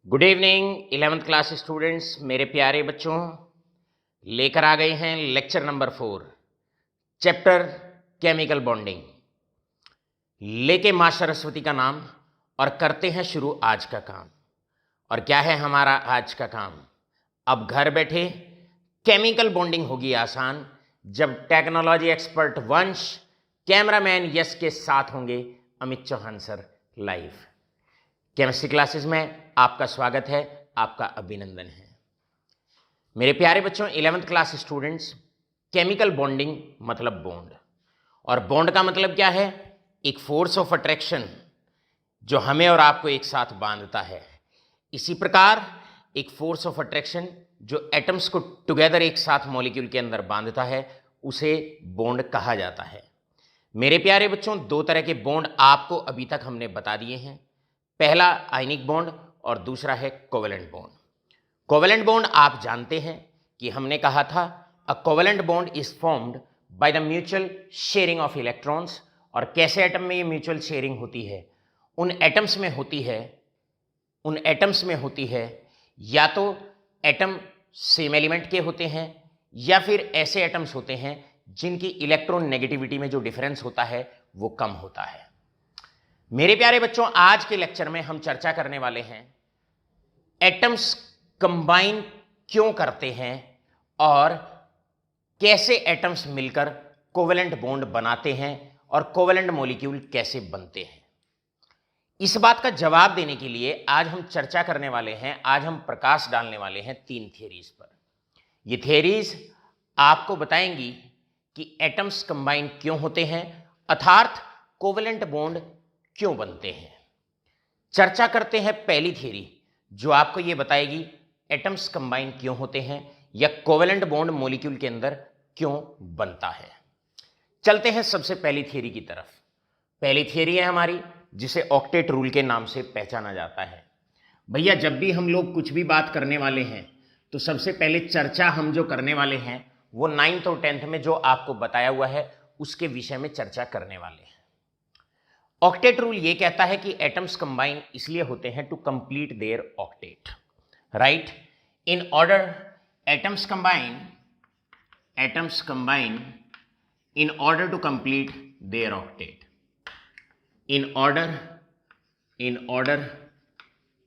Good evening 11th class students, मेरे प्यारे बच्चों, लेकर आ गए हैं lecture number 4 chapter chemical bonding. लेके माँ सरस्वती का नाम और करते हैं शुरू आज का काम। और क्या है हमारा आज का काम? अब घर बैठे केमिकल बॉन्डिंग होगी आसान जब technology expert Vansh, cameraman Yash के साथ होंगे Amit Chauhan sir live. Chemistry classes में आपका स्वागत है, आपका अभिनंदन है। मेरे प्यारे बच्चों, 11th class students, chemical bonding मतलब बॉन्ड, और बॉन्ड का मतलब क्या है? एक फोर्स ऑफ अट्रैक्शन जो हमें और आपको एक साथ बांधता है। इसी प्रकार एक फोर्स ऑफ अट्रैक्शन जो एटम्स को टुगेदर एक साथ मॉलिक्यूल के अंदर बांधता है, उसे बॉन्ड कहा जाता है। मेरे प्यारे बच्चों, दो तरह के बॉन्ड आपको अभी तक हमने बता दिए हैं। पहला आयनिक बॉन्ड और दूसरा है कोवेलेंट बॉन्ड। कोवेलेंट बॉन्ड आप जानते हैं कि हमने कहा था अ covalent bond is formed by the mutual sharing of electrons. और कैसे एटम में ये म्यूचुअल शेयरिंग होती है? उन एटम्स में होती है या तो एटम सेम एलिमेंट के होते हैं या फिर ऐसे एटम्स होते हैं जिनकी इलेक्ट्रॉन नेगेटिविटी में जो डिफरेंस होता है वो कम होता है। मेरे प्यारे बच्चों, आज के लेक्चर में हम चर्चा करने वाले हैं एटम्स कंबाइन क्यों करते हैं और कैसे एटम्स मिलकर कोवेलेंट बॉन्ड बनाते हैं और कोवेलेंट मॉलिक्यूल कैसे बनते हैं। इस बात का जवाब देने के लिए आज हम चर्चा करने वाले हैं, आज हम प्रकाश डालने वाले हैं 3 थियरीज पर। ये थियरीज आपको बताएंगी कि एटम्स कंबाइन क्यों होते हैं, अर्थात कोवेलेंट बॉन्ड क्यों बनते हैं। चर्चा करते हैं पहली थियरी जो आपको यह बताएगी एटम्स कंबाइन क्यों होते हैं या कोवेलेंट बॉन्ड मॉलिक्यूल के अंदर क्यों बनता है। चलते हैं सबसे पहली थियरी की तरफ। पहली थियरी है हमारी जिसे ऑक्टेट रूल के नाम से पहचाना जाता है। भैया, जब भी हम लोग कुछ भी बात करने वाले हैं तो सबसे पहले चर्चा हम जो करने वाले हैं वो 9th और 10th में जो आपको बताया हुआ है उसके विषय में चर्चा करने वाले हैं। ऑक्टेट रूल ये कहता है कि एटम्स कंबाइन इसलिए होते हैं to complete their octet, right? In order atoms combine in order to complete their octet, in order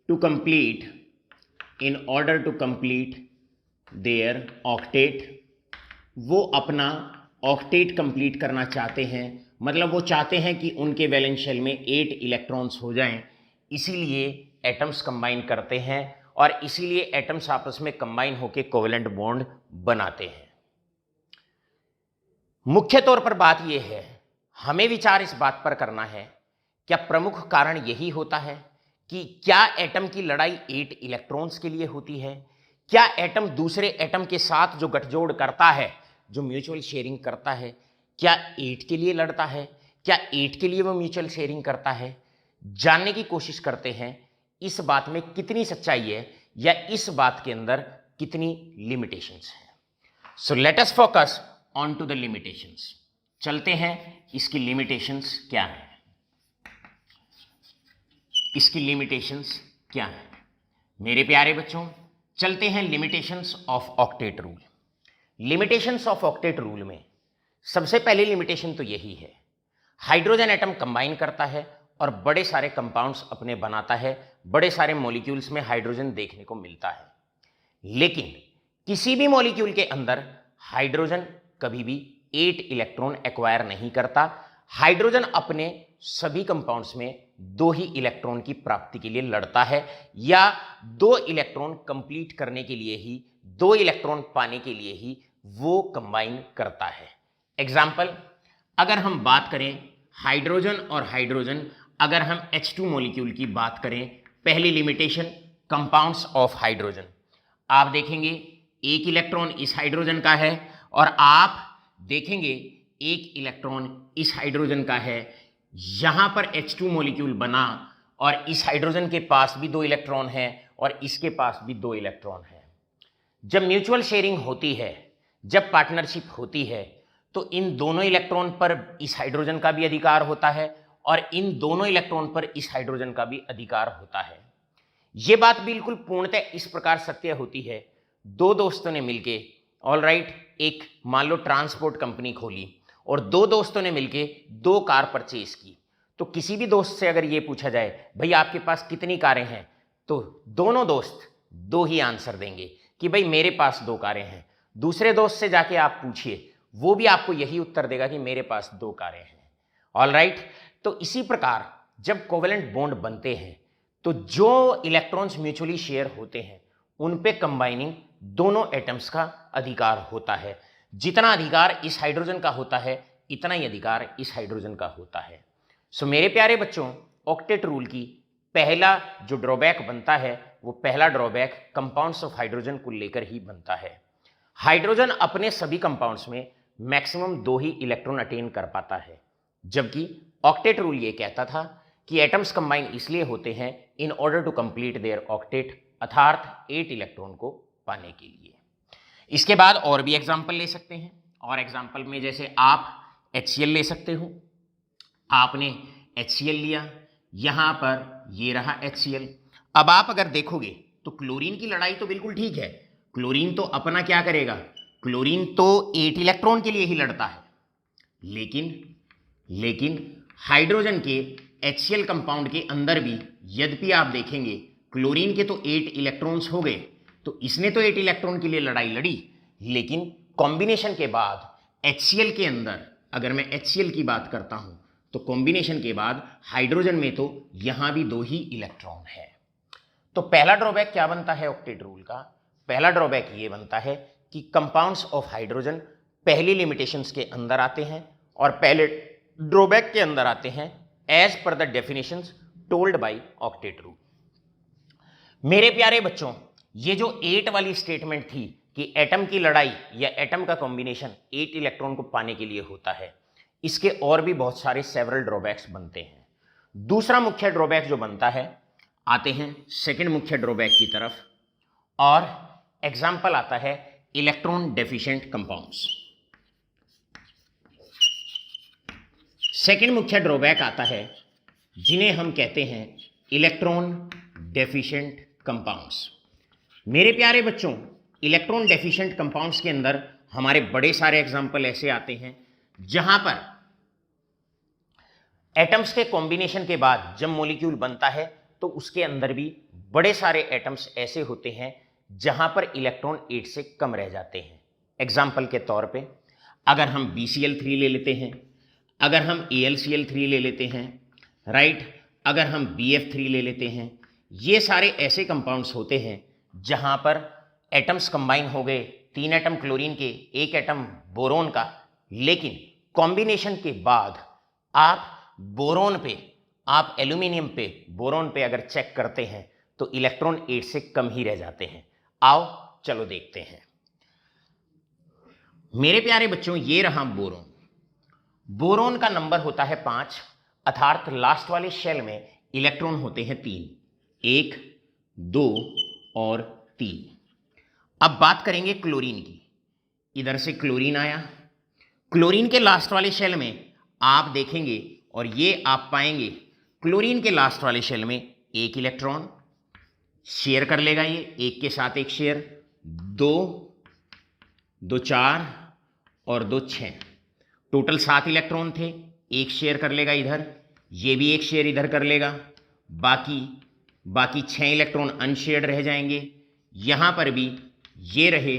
to complete their octet, वो अपना ऑक्टेट कंप्लीट करना चाहते हैं। मतलब वो चाहते हैं कि उनके वैलेंस शेल में 8 इलेक्ट्रॉन्स हो जाएं, इसीलिए एटम्स कंबाइन करते हैं और इसीलिए एटम्स आपस में कंबाइन होकर कोवेलेंट बॉन्ड बनाते हैं। मुख्य तौर पर बात यह है, हमें विचार इस बात पर करना है, क्या प्रमुख कारण यही होता है कि क्या एटम की लड़ाई 8 इलेक्ट्रॉन्स के लिए होती है? क्या एटम दूसरे एटम के साथ जो गठजोड़ करता है, जो म्यूचुअल शेयरिंग करता है, क्या 8 के लिए लड़ता है? क्या 8 के लिए वो म्यूचुअल शेयरिंग करता है? जानने की कोशिश करते हैं इस बात में कितनी सच्चाई है या इस बात के अंदर कितनी लिमिटेशंस हैं। So let us focus on to the limitations. चलते हैं इसकी लिमिटेशंस क्या है। मेरे प्यारे बच्चों, चलते हैं limitations of octet rule. Limitations of octet rule में सबसे पहली लिमिटेशन तो यही है, हाइड्रोजन एटम कंबाइन करता है और बड़े सारे कंपाउंड्स अपने बनाता है, बड़े सारे मॉलिक्यूल्स में हाइड्रोजन देखने को मिलता है। लेकिन किसी भी मॉलिक्यूल के अंदर हाइड्रोजन कभी भी 8 इलेक्ट्रॉन एक्वायर नहीं करता। हाइड्रोजन अपने सभी कंपाउंड्स में 2 ही इलेक्ट्रॉन की प्राप्ति के लिए लड़ता है या 2 इलेक्ट्रॉन कंप्लीट करने के लिए ही, 2 इलेक्ट्रॉन पाने के लिए ही वो कंबाइन करता है। एग्जाम्पल, अगर हम बात करें हाइड्रोजन और हाइड्रोजन, अगर हम H2 मॉलिक्यूल की बात करें, पहली लिमिटेशन कंपाउंड्स ऑफ हाइड्रोजन, आप देखेंगे 1 इलेक्ट्रॉन इस हाइड्रोजन का है और आप देखेंगे 1 इलेक्ट्रॉन इस हाइड्रोजन का है। यहां पर H2 मॉलिक्यूल बना और इस हाइड्रोजन के पास भी 2 इलेक्ट्रॉन है और इसके पास भी 2 इलेक्ट्रॉन है। जब म्यूचुअल शेयरिंग होती है, जब पार्टनरशिप होती है, तो इन दोनों इलेक्ट्रॉन पर इस हाइड्रोजन का भी अधिकार होता है और इन दोनों इलेक्ट्रॉन पर इस हाइड्रोजन का भी अधिकार होता है। ये बात बिल्कुल पूर्णतः इस प्रकार सत्य होती है, दो दोस्तों ने मिलके ऑलराइट एक मान लो ट्रांसपोर्ट कंपनी खोली और दो दोस्तों ने मिलके दो कार परचेज की। तो किसी भी दोस्त से अगर ये पूछा जाए भाई आपके पास कितनी कारें हैं, तो दोनों दोस्त दो ही आंसर देंगे कि भाई मेरे पास दो कारें हैं। दूसरे दोस्त से जाके आप पूछिए, वो भी आपको यही उत्तर देगा कि मेरे पास दो कारें हैं। ऑलराइट, तो इसी प्रकार जब कोवेलेंट बॉन्ड बनते हैं तो जो इलेक्ट्रॉन्स म्यूचुअली शेयर होते हैं उन पे कंबाइनिंग दोनों एटम्स का अधिकार होता है। जितना अधिकार इस हाइड्रोजन का होता है इतना ही अधिकार इस हाइड्रोजन का होता है। सो मेरे प्यारे बच्चों, ऑक्टेट रूल की पहला जो ड्रॉबैक बनता है वो पहला ड्रॉबैक कंपाउंड्स ऑफ हाइड्रोजन को लेकर ही बनता है। हाइड्रोजन अपने सभी कंपाउंड्स में मैक्सिमम दो ही इलेक्ट्रॉन अटेन कर पाता है, जबकि ऑक्टेट रूल ये कहता था कि एटम्स कंबाइन इसलिए होते हैं in order to complete their octet, अर्थात 8 इलेक्ट्रॉन को पाने के लिए। इसके बाद और भी एग्जाम्पल ले सकते हैं, और एग्जाम्पल में जैसे आप HCl ले सकते हो। आपने HCl लिया, यहां पर ये रहा HCl। अब आप अगर देखोगे तो क्लोरीन की लड़ाई तो बिल्कुल ठीक है, क्लोरीन तो अपना क्या करेगा, क्लोरीन तो 8 इलेक्ट्रॉन के लिए ही लड़ता है, लेकिन हाइड्रोजन के HCl कंपाउंड के अंदर भी यद्यपि आप देखेंगे क्लोरीन के तो 8 इलेक्ट्रॉन्स हो गए, तो इसने तो 8 इलेक्ट्रॉन के लिए लड़ाई लड़ी, लेकिन कॉम्बिनेशन के बाद HCl के अंदर अगर मैं HCl की बात करता हूं तो कॉम्बिनेशन के बाद हाइड्रोजन में तो यहां भी दो ही इलेक्ट्रॉन है। तो पहला ड्रॉबैक क्या बनता है ऑक्टेट रूल का? पहला ड्रॉबैक ये बनता है कि कंपाउंड्स ऑफ हाइड्रोजन पहली लिमिटेशंस के अंदर आते हैं और पहले ड्रॉबैक के अंदर आते हैं as per the definitions told by octet rule. मेरे प्यारे बच्चों, ये जो 8 वाली स्टेटमेंट थी कि एटम की लड़ाई या एटम का कॉम्बिनेशन 8 इलेक्ट्रॉन को पाने के लिए होता है, इसके और भी बहुत सारे सेवरल ड्रॉबैक्स बनते हैं। दूसरा मुख्य ड्रॉबैक जो बनता है, आते हैं सेकंड मुख्य ड्रॉबैक की तरफ, और एग्जाम्पल आता है इलेक्ट्रॉन डेफिशिएंट कंपाउंड्स। सेकंड मुख्य ड्रॉबैक आता है जिन्हें हम कहते हैं इलेक्ट्रॉन डेफिशिएंट कंपाउंड्स। मेरे प्यारे बच्चों, इलेक्ट्रॉन डेफिशिएंट कंपाउंड्स के अंदर हमारे बड़े सारे एग्जाम्पल ऐसे आते हैं जहां पर एटम्स के कॉम्बिनेशन के बाद जब मॉलिक्यूल बनता है तो उसके अंदर भी बड़े सारे एटम्स ऐसे होते हैं जहां पर इलेक्ट्रॉन 8 से कम रह जाते हैं। एग्जाम्पल के तौर पे अगर हम BCl3 ले लेते हैं, अगर हम AlCl3 ले लेते हैं, राइट, अगर हम BF3 ले लेते हैं, ये सारे ऐसे कंपाउंड्स होते हैं जहां पर एटम्स कंबाइन हो गए, 3 एटम क्लोरीन के, 1 एटम बोरोन का, लेकिन कॉम्बिनेशन के बाद आप बोरोन पे, आप एल्यूमिनियम पे, बोरोन पे अगर चेक करते हैं तो इलेक्ट्रॉन 8 से कम ही रह जाते हैं। आओ चलो देखते हैं। मेरे प्यारे बच्चों, ये रहा बोरोन। बोरोन का नंबर होता है 5, अर्थात लास्ट वाले शेल में इलेक्ट्रॉन होते हैं 3, 1, 2 और 3। अब बात करेंगे क्लोरीन की। इधर से क्लोरीन आया, क्लोरीन के लास्ट वाले शेल में आप देखेंगे और ये आप पाएंगे क्लोरीन के लास्ट वाले शेल में 1 इलेक्ट्रॉन शेयर कर लेगा, ये एक के साथ एक शेयर, 2 4 और 2 6, टोटल 7 इलेक्ट्रॉन थे, एक शेयर कर लेगा इधर, ये भी एक शेयर इधर कर लेगा, बाकी 6 इलेक्ट्रॉन अनशेयर्ड रह जाएंगे। यहां पर भी ये रहे,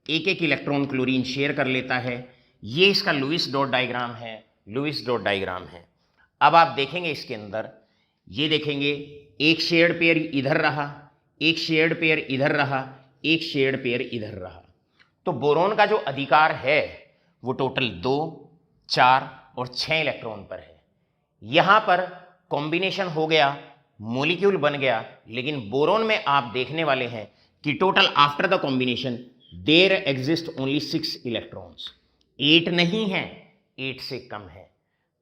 एक एक इलेक्ट्रॉन क्लोरीन शेयर कर लेता है। ये इसका लुईस डॉट डायग्राम है। अब आप देखेंगे इसके अंदर, ये देखेंगे एक शेयर्ड पेयर इधर रहा, एक शेयर्ड पेयर इधर रहा, एक शेयर्ड पेयर इधर रहा। तो बोरोन का जो अधिकार है वो टोटल 2, 4 और 6 इलेक्ट्रॉन पर है। यहां पर कॉम्बिनेशन हो गया, मॉलिक्यूल बन गया, लेकिन बोरोन में आप देखने वाले हैं कि total after the combination there exist only 6 electrons, 8 नहीं है, 8 से कम है।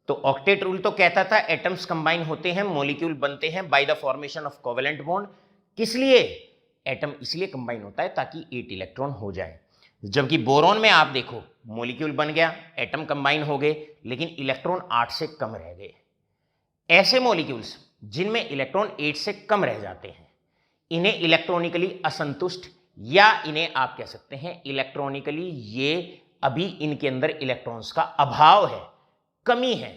तो ऑक्टेट रूल तो कहता था एटम्स कंबाइन होते हैं, मॉलिक्यूल बनते हैं by the formation of covalent bond. किस लिए? एटम इसलिए कंबाइन होता है ताकि 8 इलेक्ट्रॉन हो जाए। जबकि बोरोन में आप देखो मॉलिक्यूल बन गया, एटम कंबाइन हो गए, लेकिन इलेक्ट्रॉन 8 से कम रह गए। ऐसे मॉलिक्यूल्स जिनमें इलेक्ट्रॉन 8 से कम रह जाते हैं, इन्हें इलेक्ट्रॉनिकली असंतुष्ट, या इन्हें आप कह सकते हैं इलेक्ट्रॉनिकली ये अभी इनके अंदर इलेक्ट्रॉन्स का अभाव है, कमी है।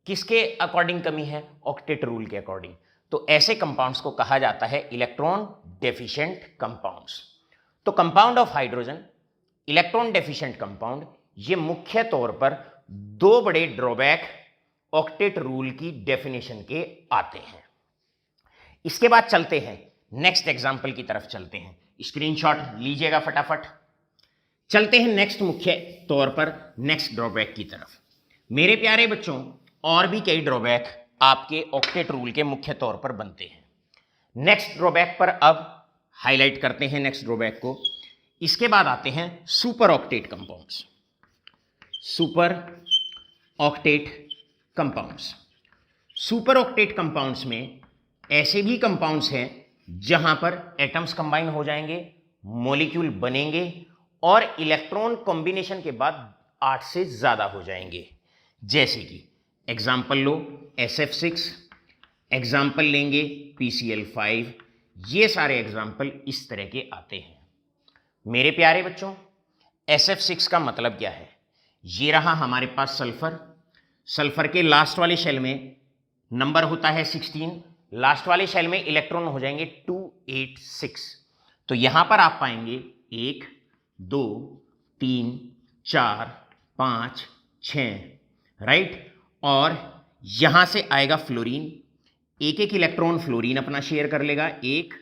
किसके अकॉर्डिंग कमी है? ऑक्टेट रूल के अकॉर्डिंग। तो ऐसे कंपाउंड्स को कहा जाता है इलेक्ट्रॉन डेफिशिएंट कंपाउंड्स। तो compound of hydrogen, electron deficient compound, ये मुख्य तौर पर दो बड़े ड्रॉबैक ऑक्टेट रूल की डेफिनेशन के आते हैं। इसके बाद चलते हैं नेक्स्ट एग्जांपल की तरफ चलते हैं। स्क्रीनशॉट लीजिएगा फटाफट। चलते हैं नेक्स्ट मुख्य तौर पर नेक्स्ट ड्रॉबैक की तरफ। मेरे प्यारे बच्चों, और भी कई ड्रॉबैक आपके ऑक्टेट रूल के मुख्य तौर पर बनते हैं। नेक्स्ट ड्रॉबैक पर अब हाईलाइट करते हैं नेक्स्ट ड्रॉबैक को। इसके बाद आते हैं super octet compounds. Super octet compounds, super octet compounds में ऐसे भी कंपाउंड्स हैं जहां पर एटम्स कंबाइन हो जाएंगे, मॉलिक्यूल बनेंगे और इलेक्ट्रॉन कॉम्बिनेशन के बाद 8 से ज्यादा हो जाएंगे। जैसे कि एग्जाम्पल लो SF6, एग्जाम्पल लेंगे PCl5, ये सारे एग्जाम्पल इस तरह के आते हैं। मेरे प्यारे बच्चों, SF6 का मतलब क्या है? ये रहा हमारे पास सल्फर। सल्फर के लास्ट वाले शेल में नंबर होता है 16, लास्ट वाले शेल में इलेक्ट्रॉन हो जाएंगे 286। तो यहां पर आप पाएंगे 1 2 3 4 5 6, राइट। और यहां से आएगा फ्लोरीन, एक एक इलेक्ट्रॉन फ्लोरीन अपना शेयर कर लेगा, 1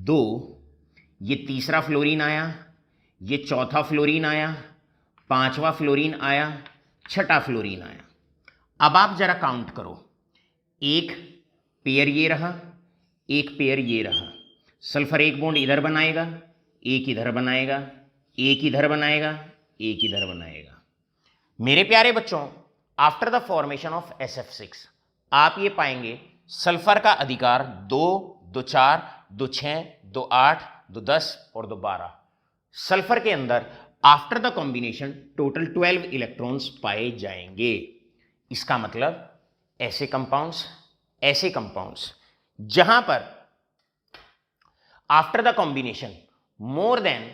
2, ये तीसरा फ्लोरीन आया, ये चौथा फ्लोरीन आया, पांचवा फ्लोरीन आया, छठा फ्लोरीन आया। अब आप जरा काउंट करो, एक पेयर ये रहा, एक पेयर ये रहा। सल्फर एक बॉन्ड इधर बनाएगा, एक इधर बनाएगा, एक इधर बनाएगा, एक इधर बनाएगा। मेरे प्यारे बच्चों, after the formation of SF6 आप ये पाएंगे सल्फर का अधिकार 2 2 4 2 6 2 8 2 10 और 2 12। सल्फर के अंदर after the combination total 12 electrons पाए जाएंगे। इसका मतलब ऐसे कंपाउंड्स जहां पर after the combination more than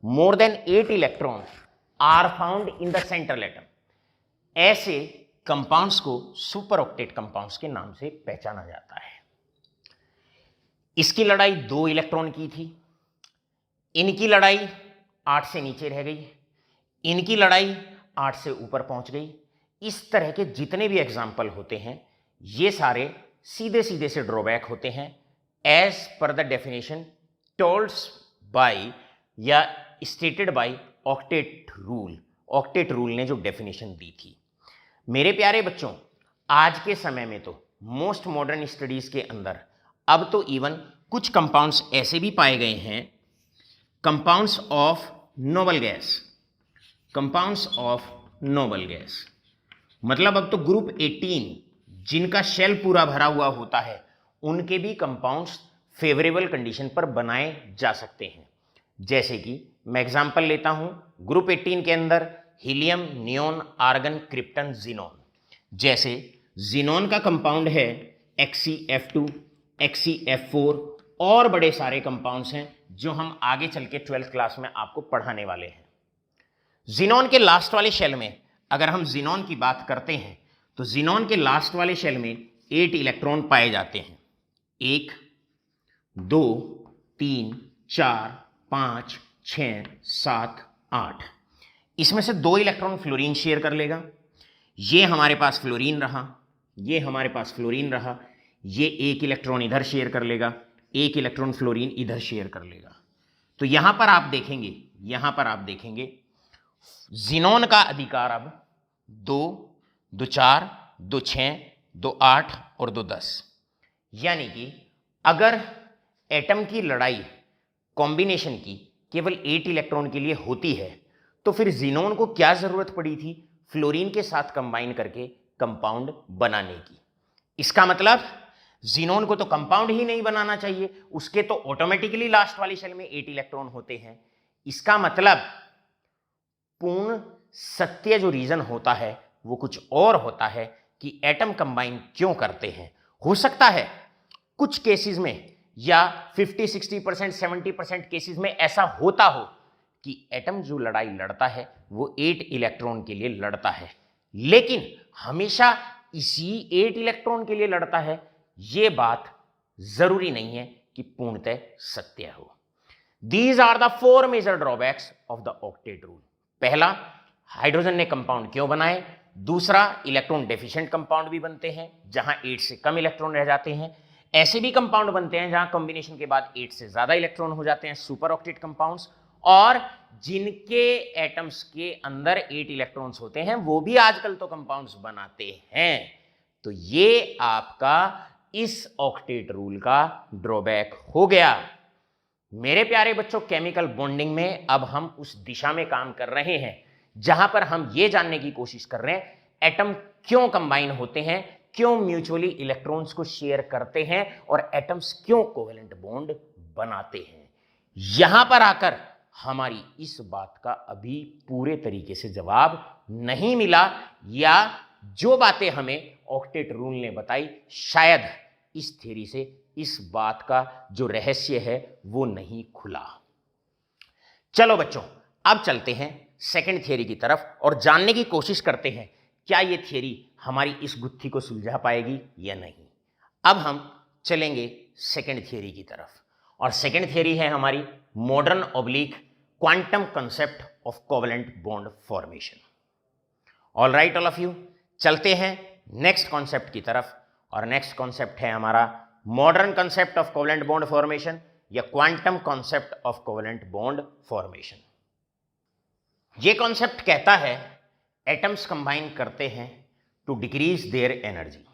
more than 8 electrons are found in the central atom, ऐसे कंपाउंड्स को सुपर ऑक्टेट कंपाउंड्स के नाम से पहचाना जाता है। इसकी लड़ाई 2 इलेक्ट्रॉन की थी, इनकी लड़ाई 8 से नीचे रह गई, इनकी लड़ाई 8 से ऊपर पहुंच गई। इस तरह के जितने भी एग्जाम्पल होते हैं ये सारे सीधे सीधे से ड्रॉबैक होते हैं as per the definition told by या स्टेटेड बाय ऑक्टेट रूल ने जो डेफिनेशन दी थी। मेरे प्यारे बच्चों, आज के समय में तो मोस्ट मॉडर्न स्टडीज के अंदर अब तो इवन कुछ कंपाउंड्स ऐसे भी पाए गए हैं, कंपाउंड्स ऑफ नोबल गैस, मतलब अब तो ग्रुप 18 जिनका शेल पूरा भरा हुआ होता है उनके भी कंपाउंड्स फेवरेबल कंडीशन पर बनाए जा सकते हैं। जैसे कि मैं एग्जांपल लेता हूं, ग्रुप 18 के अंदर helium, neon, argon, krypton, xenon. जैसे जीनोन का कंपाउंड है XeF2, XeF4 और बड़े सारे कंपाउंड्स हैं जो हम आगे चल के 12th क्लास में आपको पढ़ाने वाले हैं। जीनोन के लास्ट वाले शेल में अगर हम जीनोन की बात करते हैं तो जीनोन के लास्ट वाले शेल में 8 इलेक्ट्रॉन पाए जाते हैं, 1 2 3 4 5 6 7 8। इसमें से 2 इलेक्ट्रॉन फ्लोरीन शेयर कर लेगा। ये हमारे पास फ्लोरीन रहा, ये हमारे पास फ्लोरीन रहा, ये 1 इलेक्ट्रॉन इधर शेयर कर लेगा, 1 इलेक्ट्रॉन फ्लोरीन इधर शेयर कर लेगा। तो यहां पर आप देखेंगे जीनोन का अधिकार अब 2 2 4 2 6 2 8 और 2 10। यानी कि अगर एटम की लड़ाई कॉम्बिनेशन की केवल 8 इलेक्ट्रॉन के लिए होती है तो फिर जीनोन को क्या जरूरत पड़ी थी फ्लोरीन के साथ कंबाइन करके कंपाउंड बनाने की। इसका मतलब जीनोन को तो कंपाउंड ही नहीं बनाना चाहिए, उसके तो ऑटोमेटिकली लास्ट वाली शेल में 8 इलेक्ट्रॉन होते हैं। इसका मतलब पूर्ण सत्य जो रीजन होता है वो कुछ और होता है कि एटम कंबाइन क्यों करते हैं। हो सकता है कुछ केसेस में या 50-60%, 70% केसेस में ऐसा होता हो कि एटम जो लड़ाई लड़ता है वो 8 इलेक्ट्रॉन के लिए लड़ता है, लेकिन हमेशा इसी 8 इलेक्ट्रॉन के लिए लड़ता है, यह बात जरूरी नहीं है कि पूर्णतः सत्य हो। These are the 4 major drawbacks of the octet rule। पहला, हाइड्रोजन ने कंपाउंड क्यों बनाए। दूसरा, इलेक्ट्रॉन डेफिशिएंट कंपाउंड भी बनते हैं जहां 8 से कम इलेक्ट्रॉन रह जाते हैं। ऐसे भी कंपाउंड बनते हैं जहां कॉम्बिनेशन के बाद 8 से ज्यादा इलेक्ट्रॉन हो जाते हैं, सुपर ऑक्टेट कंपाउंड्स। और जिनके एटम्स के अंदर 8 इलेक्ट्रॉन्स होते हैं वो भी आजकल तो कंपाउंड्स बनाते हैं। तो ये आपका इस ऑक्टेट रूल का ड्रॉबैक हो गया। मेरे प्यारे बच्चों, केमिकल बॉन्डिंग में अब हम उस दिशा में काम कर रहे हैं जहां पर हम ये जानने की कोशिश कर रहे हैं एटम क्यों कंबाइन होते हैं, क्यों म्यूचुअली इलेक्ट्रॉन्स को शेयर करते हैं और एटम्स क्यों कोवेलेंट बॉन्ड बनाते हैं। यहां पर आकर हमारी इस बात का अभी पूरे तरीके से जवाब नहीं मिला, या जो बातें हमें ऑक्टेट रूल ने बताई शायद इस थ्योरी से इस बात का जो रहस्य है वो नहीं खुला। चलो बच्चों, अब चलते हैं सेकंड थ्योरी की तरफ और जानने की कोशिश करते हैं क्या ये थ्योरी हमारी इस गुत्थी को सुलझा पाएगी या नहीं। अब हम चलेंगे सेकंड थ्योरी की तरफ, और सेकंड थ्योरी है हमारी modern oblique quantum concept of covalent bond formation. All right all of you, चलते हैं नेक्स्ट कॉन्सेप्ट की तरफ, और नेक्स्ट कॉन्सेप्ट है हमारा modern concept of covalent bond formation या quantum concept of covalent bond formation. यह कॉन्सेप्ट कहता है एटम्स कंबाइन करते हैं to decrease their energy.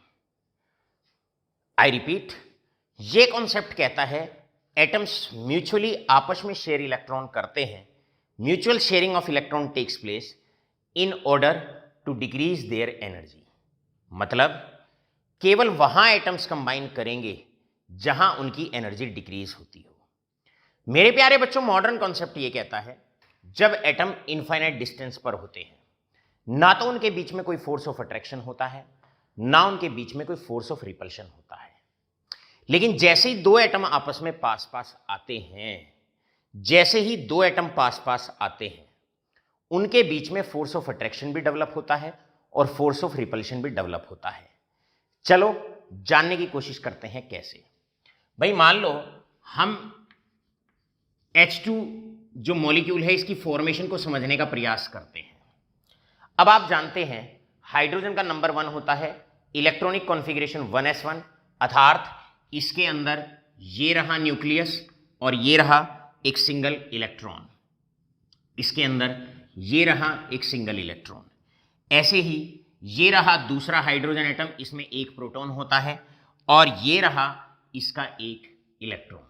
I repeat, यह कॉन्सेप्ट कहता है एटम्स म्यूचुअली आपस में शेयर इलेक्ट्रॉन करते हैं। Mutual sharing of electron takes place in order to decrease their energy. मतलब केवल वहां एटम्स कंबाइन करेंगे जहां उनकी एनर्जी डिक्रीज होती हो। मेरे प्यारे बच्चों, मॉडर्न कॉन्सेप्ट यह कहता है जब एटम इनफाइनाइट डिस्टेंस पर होते हैं, ना तो उनके बीच में कोई फोर्स ऑफ अट्रैक्शन होता है, ना उनके बीच में कोई फोर्स ऑफ रिपल्शन होता है। लेकिन जैसे ही दो एटम आपस में पास पास आते हैं, जैसे ही दो एटम पास पास आते हैं, उनके बीच में फोर्स ऑफ अट्रैक्शन भी डेवलप होता है और फोर्स ऑफ रिपल्शन भी डेवलप होता है। चलो जानने की कोशिश करते हैं कैसे। भाई मान लो हम H2 जो मॉलिक्यूल है इसकी फॉर्मेशन को समझने का प्रयास करते हैं। अब आप जानते हैं हाइड्रोजन का नंबर 1 होता है, इलेक्ट्रॉनिक कॉन्फ़िगरेशन 1s1, अर्थात इसके अंदर ये रहा न्यूक्लियस और ये रहा एक सिंगल इलेक्ट्रॉन, इसके अंदर ये रहा एक सिंगल इलेक्ट्रॉन। ऐसे ही ये रहा दूसरा हाइड्रोजन एटम, इसमें एक प्रोटॉन होता है, और ये रहा इसका एक इलेक्ट्रॉन।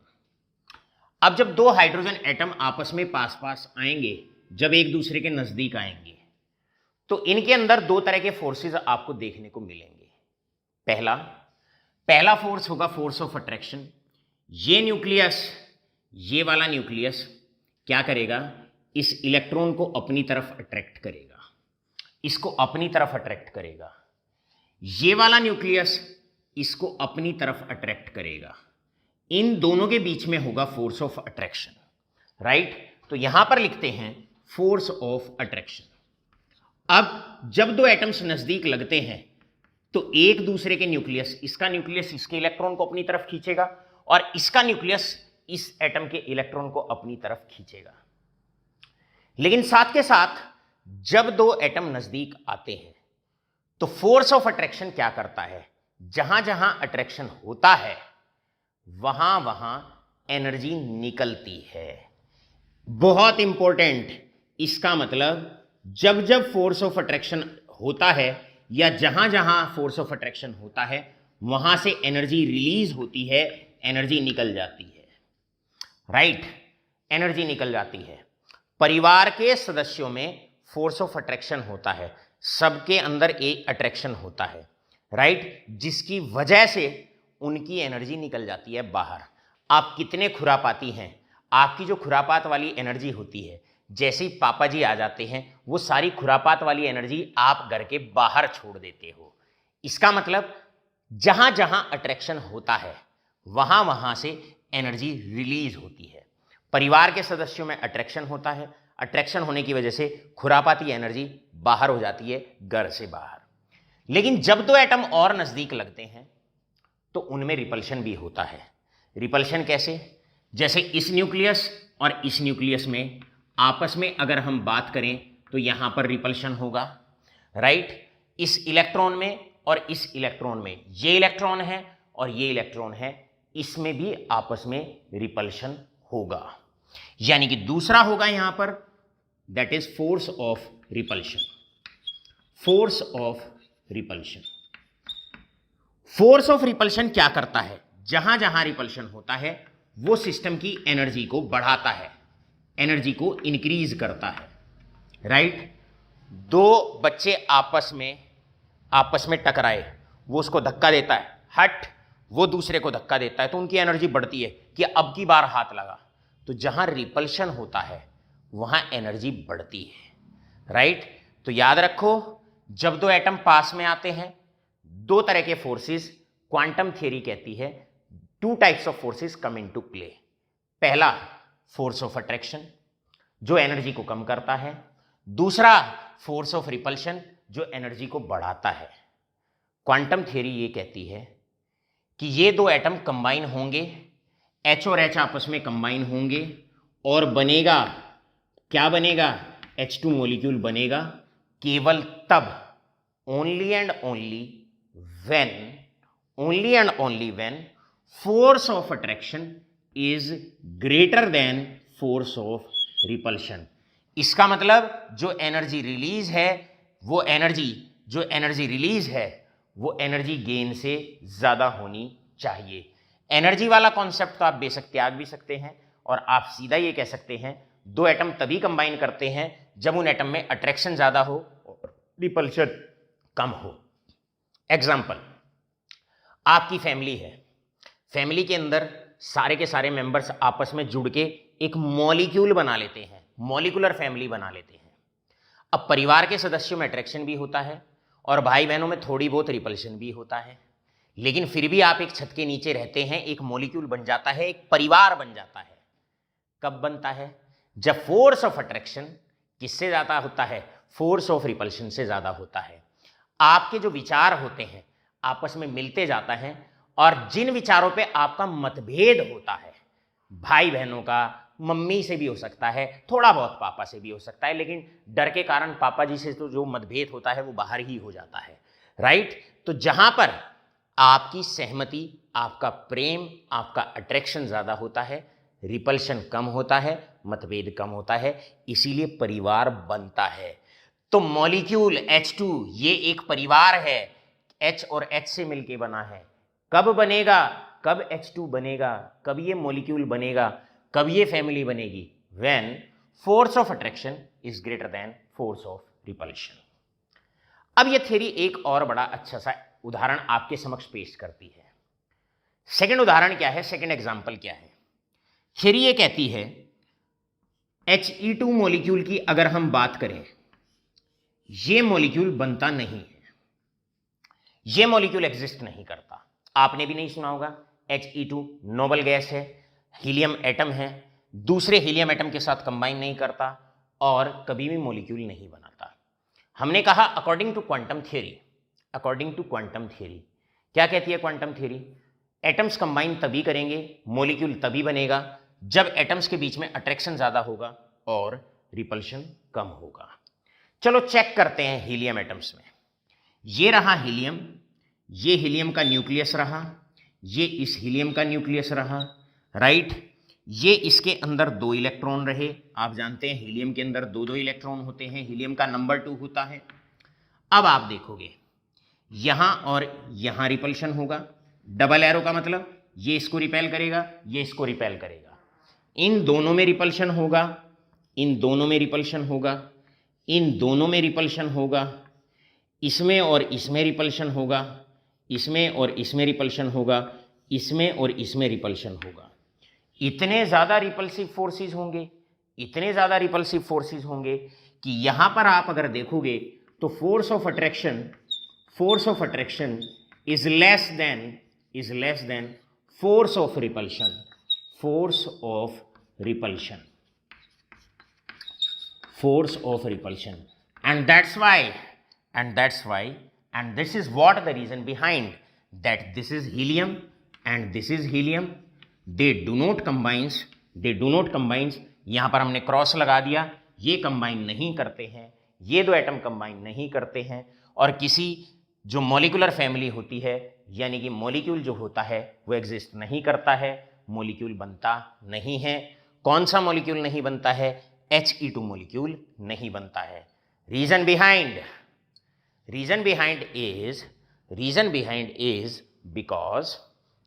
अब जब दो हाइड्रोजन एटम आपस में पास पास आएंगे, जब एक दूसरे के नजदीक आएंगे, तो इनके अंदर दो तरह के फोर्सेस आपको देखने को मिलेंगे। पहला फोर्स होगा फोर्स ऑफ अट्रैक्शन। ये न्यूक्लियस, ये वाला न्यूक्लियस क्या करेगा, इस इलेक्ट्रॉन को अपनी तरफ अट्रैक्ट करेगा, इसको अपनी तरफ अट्रैक्ट करेगा। ये वाला न्यूक्लियस इसको अपनी तरफ अट्रैक्ट करेगा। इन दोनों के बीच में होगा फोर्स ऑफ अट्रैक्शन, राइट। तो यहां पर लिखते हैं फोर्स ऑफ अट्रैक्शन। अब जब दो एटम्स नजदीक लगते हैं तो एक दूसरे के न्यूक्लियस, इसका न्यूक्लियस इसके इलेक्ट्रॉन को अपनी तरफ खींचेगा और इसका न्यूक्लियस इस एटम के इलेक्ट्रॉन को अपनी तरफ खींचेगा। लेकिन साथ के साथ जब दो एटम नजदीक आते हैं तो फोर्स ऑफ अट्रैक्शन क्या करता है, जहां जहां अट्रैक्शन होता है वहां वहां एनर्जी निकलती है। बहुत इंपॉर्टेंट, इसका मतलब जब जब फोर्स ऑफ अट्रैक्शन होता है या जहां जहां फोर्स ऑफ अट्रैक्शन होता है वहां से एनर्जी रिलीज होती है, एनर्जी निकल जाती है, राइट। एनर्जी निकल जाती है। परिवार के सदस्यों में फोर्स ऑफ अट्रैक्शन होता है, सबके अंदर एक अट्रैक्शन होता है, राइट, जिसकी वजह से उनकी एनर्जी निकल जाती है बाहर। आप कितने खुरापाती हैं, आपकी जो खुरापात वाली एनर्जी होती है, जैसे ही पापा जी आ जाते हैं वो सारी खुरापात वाली एनर्जी आप घर के बाहर छोड़ देते हो। इसका मतलब जहां जहां अट्रैक्शन होता है वहां वहां से एनर्जी रिलीज होती है। परिवार के सदस्यों में अट्रैक्शन होता है, अट्रैक्शन होने की वजह से खुरापाती एनर्जी बाहर हो जाती है, घर से बाहर। लेकिन जब दो एटम और नजदीक लगते हैं तो उनमें रिपल्शन भी होता है। रिपल्शन कैसे? जैसे इस न्यूक्लियस और इस न्यूक्लियस में आपस में अगर हम बात करें तो यहां पर रिपल्शन होगा, राइट। इस इलेक्ट्रॉन में और इस इलेक्ट्रॉन में, ये इलेक्ट्रॉन है और ये इलेक्ट्रॉन है, इसमें भी आपस में रिपल्शन होगा। यानी कि दूसरा होगा यहां पर, that is force of repulsion. Force of repulsion, force of repulsion क्या करता है? जहां जहां रिपल्शन होता है वो सिस्टम की एनर्जी को बढ़ाता है, एनर्जी को इंक्रीज करता है, राइट। दो बच्चे आपस में टकराए, वो उसको धक्का देता है, हट, वो दूसरे को धक्का देता है, तो उनकी एनर्जी बढ़ती है कि अब की बार हाथ लगा। तो जहां रिपल्शन होता है वहां एनर्जी बढ़ती है, राइट। तो याद रखो, जब दो एटम पास में आते हैं, दो तरह के फोर्सेस, क्वांटम थ्योरी कहती है two types of forces come into play. पहला फोर्स ऑफ अट्रैक्शन जो एनर्जी को कम करता है, दूसरा फोर्स ऑफ रिपल्शन जो एनर्जी को बढ़ाता है। क्वांटम थ्योरी ये कहती है कि ये दो एटम कंबाइन होंगे, H और H आपस में कंबाइन होंगे और बनेगा, क्या बनेगा? H2 मॉलिक्यूल बनेगा, केवल तब, only and only when force of attraction is greater than force of repulsion. इसका मतलब जो एनर्जी रिलीज है वो एनर्जी गेन से ज्यादा होनी चाहिए। एनर्जी वाला कॉन्सेप्ट तो आप बेशक त्याग भी सकते हैं और आप सीधा ये कह सकते हैं दो एटम तभी कंबाइन करते हैं जब उन एटम में अट्रैक्शन ज्यादा हो और रिपल्शन कम हो। एग्जाम्पल, आपकी फैमिली है, फैमिली के अंदर सारे के सारे मेंबर्स आपस में जुड़ के एक मॉलिक्यूल बना लेते हैं, मॉलिक्यूलर फैमिली बना लेते हैं। अब परिवार के सदस्यों में अट्रैक्शन भी होता है और भाई बहनों में थोड़ी बहुत रिपल्शन भी होता है, लेकिन फिर भी आप एक छत के नीचे रहते हैं, एक मॉलिक्यूल बन जाता है, एक परिवार बन जाता है। कब बनता है? जब फोर्स ऑफ अट्रैक्शन किससे ज्यादा होता है? फोर्स ऑफ रिपल्शन से ज्यादा होता है। आपके जो विचार होते हैं आपस में मिलते जाता है और जिन विचारों पे आपका मतभेद होता है, भाई बहनों का, मम्मी से भी हो सकता है, थोड़ा बहुत पापा से भी हो सकता है, लेकिन डर के कारण पापा जी से तो जो मतभेद होता है वो बाहर ही हो जाता है, राइट। तो जहां पर आपकी सहमति, आपका प्रेम, आपका अट्रैक्शन ज्यादा होता है, रिपल्शन कम होता है, मतभेद कम होता है, इसीलिए परिवार बनता है। तो मॉलिक्यूल H2 ये एक परिवार है, H और H से मिलके बना है। कब बनेगा? कब H2 बनेगा? कब ये मॉलिक्यूल बनेगा? कब ये फैमिली बनेगी? When force of attraction is greater than force of repulsion। अब ये थ्योरी एक और बड़ा अच्छा सा उदाहरण आपके समक्ष पेश करती है। सेकंड उदाहरण क्या है? सेकंड एग्जांपल क्या है? थ्योरी ये कहती है He2 मॉलिक्यूल की अगर हम बात करें, ये मॉलिक्यूल बनता नहीं है, ये मॉलिक्यूल एग्जिस्ट नहीं करता। आपने भी नहीं सुना होगा, He2 नोबल गैस है, हीलियम एटम है, दूसरे हीलियम एटम के साथ कंबाइन नहीं करता और कभी भी मॉलिक्यूल नहीं बनाता। हमने कहा अकॉर्डिंग टू क्वांटम थ्योरी, क्या कहती है क्वांटम थ्योरी? एटम्स कंबाइन तभी करेंगे, मॉलिक्यूल तभी बनेगा जब एटम्स के बीच में अट्रैक्शन ज्यादा होगा और रिपल्शन कम होगा। चलो चेक करते हैं हीलियम एटम्स में। ये रहा हीलियम, ये हीलियम का न्यूक्लियस रहा, ये इस हीलियम का न्यूक्लियस रहा, राइट। ये इसके अंदर 2 इलेक्ट्रॉन रहे। आप जानते हैं हीलियम के अंदर 2 इलेक्ट्रॉन होते हैं, हीलियम का नंबर 2 होता है। अब आप देखोगे यहां और यहां रिपल्शन होगा, डबल एरो का मतलब ये इसको रिपेल करेगा, ये इसको रिपेल करेगा। इन दोनों में रिपल्शन होगा, इन दोनों में रिपल्शन होगा, इन दोनों में रिपल्शन होगा, इसमें और इसमें रिपल्शन होगा, इसमें और इसमें रिपल्शन होगा, इसमें और इसमें रिपल्शन होगा। इतने ज़्यादा रिपल्सिव फोर्सेस होंगे, इतने ज़्यादा रिपल्सिव फोर्सेस होंगे कि यहाँ पर आप अगर देखोगे तो force of force of attraction is less than force of repulsion. Force of repulsion. Force of repulsion. And that's why, and this is what the reason behind that this is helium and this is helium. They do not combines. यहां पर हमने cross लगा दिया, ये combine नहीं करते हैं, ये दो एटम कंबाइन नहीं करते हैं, और किसी जो मॉलिक्यूलर फैमिली होती है यानी कि मॉलिक्यूल जो होता है वो एग्जिस्ट नहीं करता है, मॉलिक्यूल बनता नहीं है। कौन सा मॉलिक्यूल नहीं बनता है? He2 मॉलिक्यूल नहीं बनता है। रीजन बिहाइंड इज बिकॉज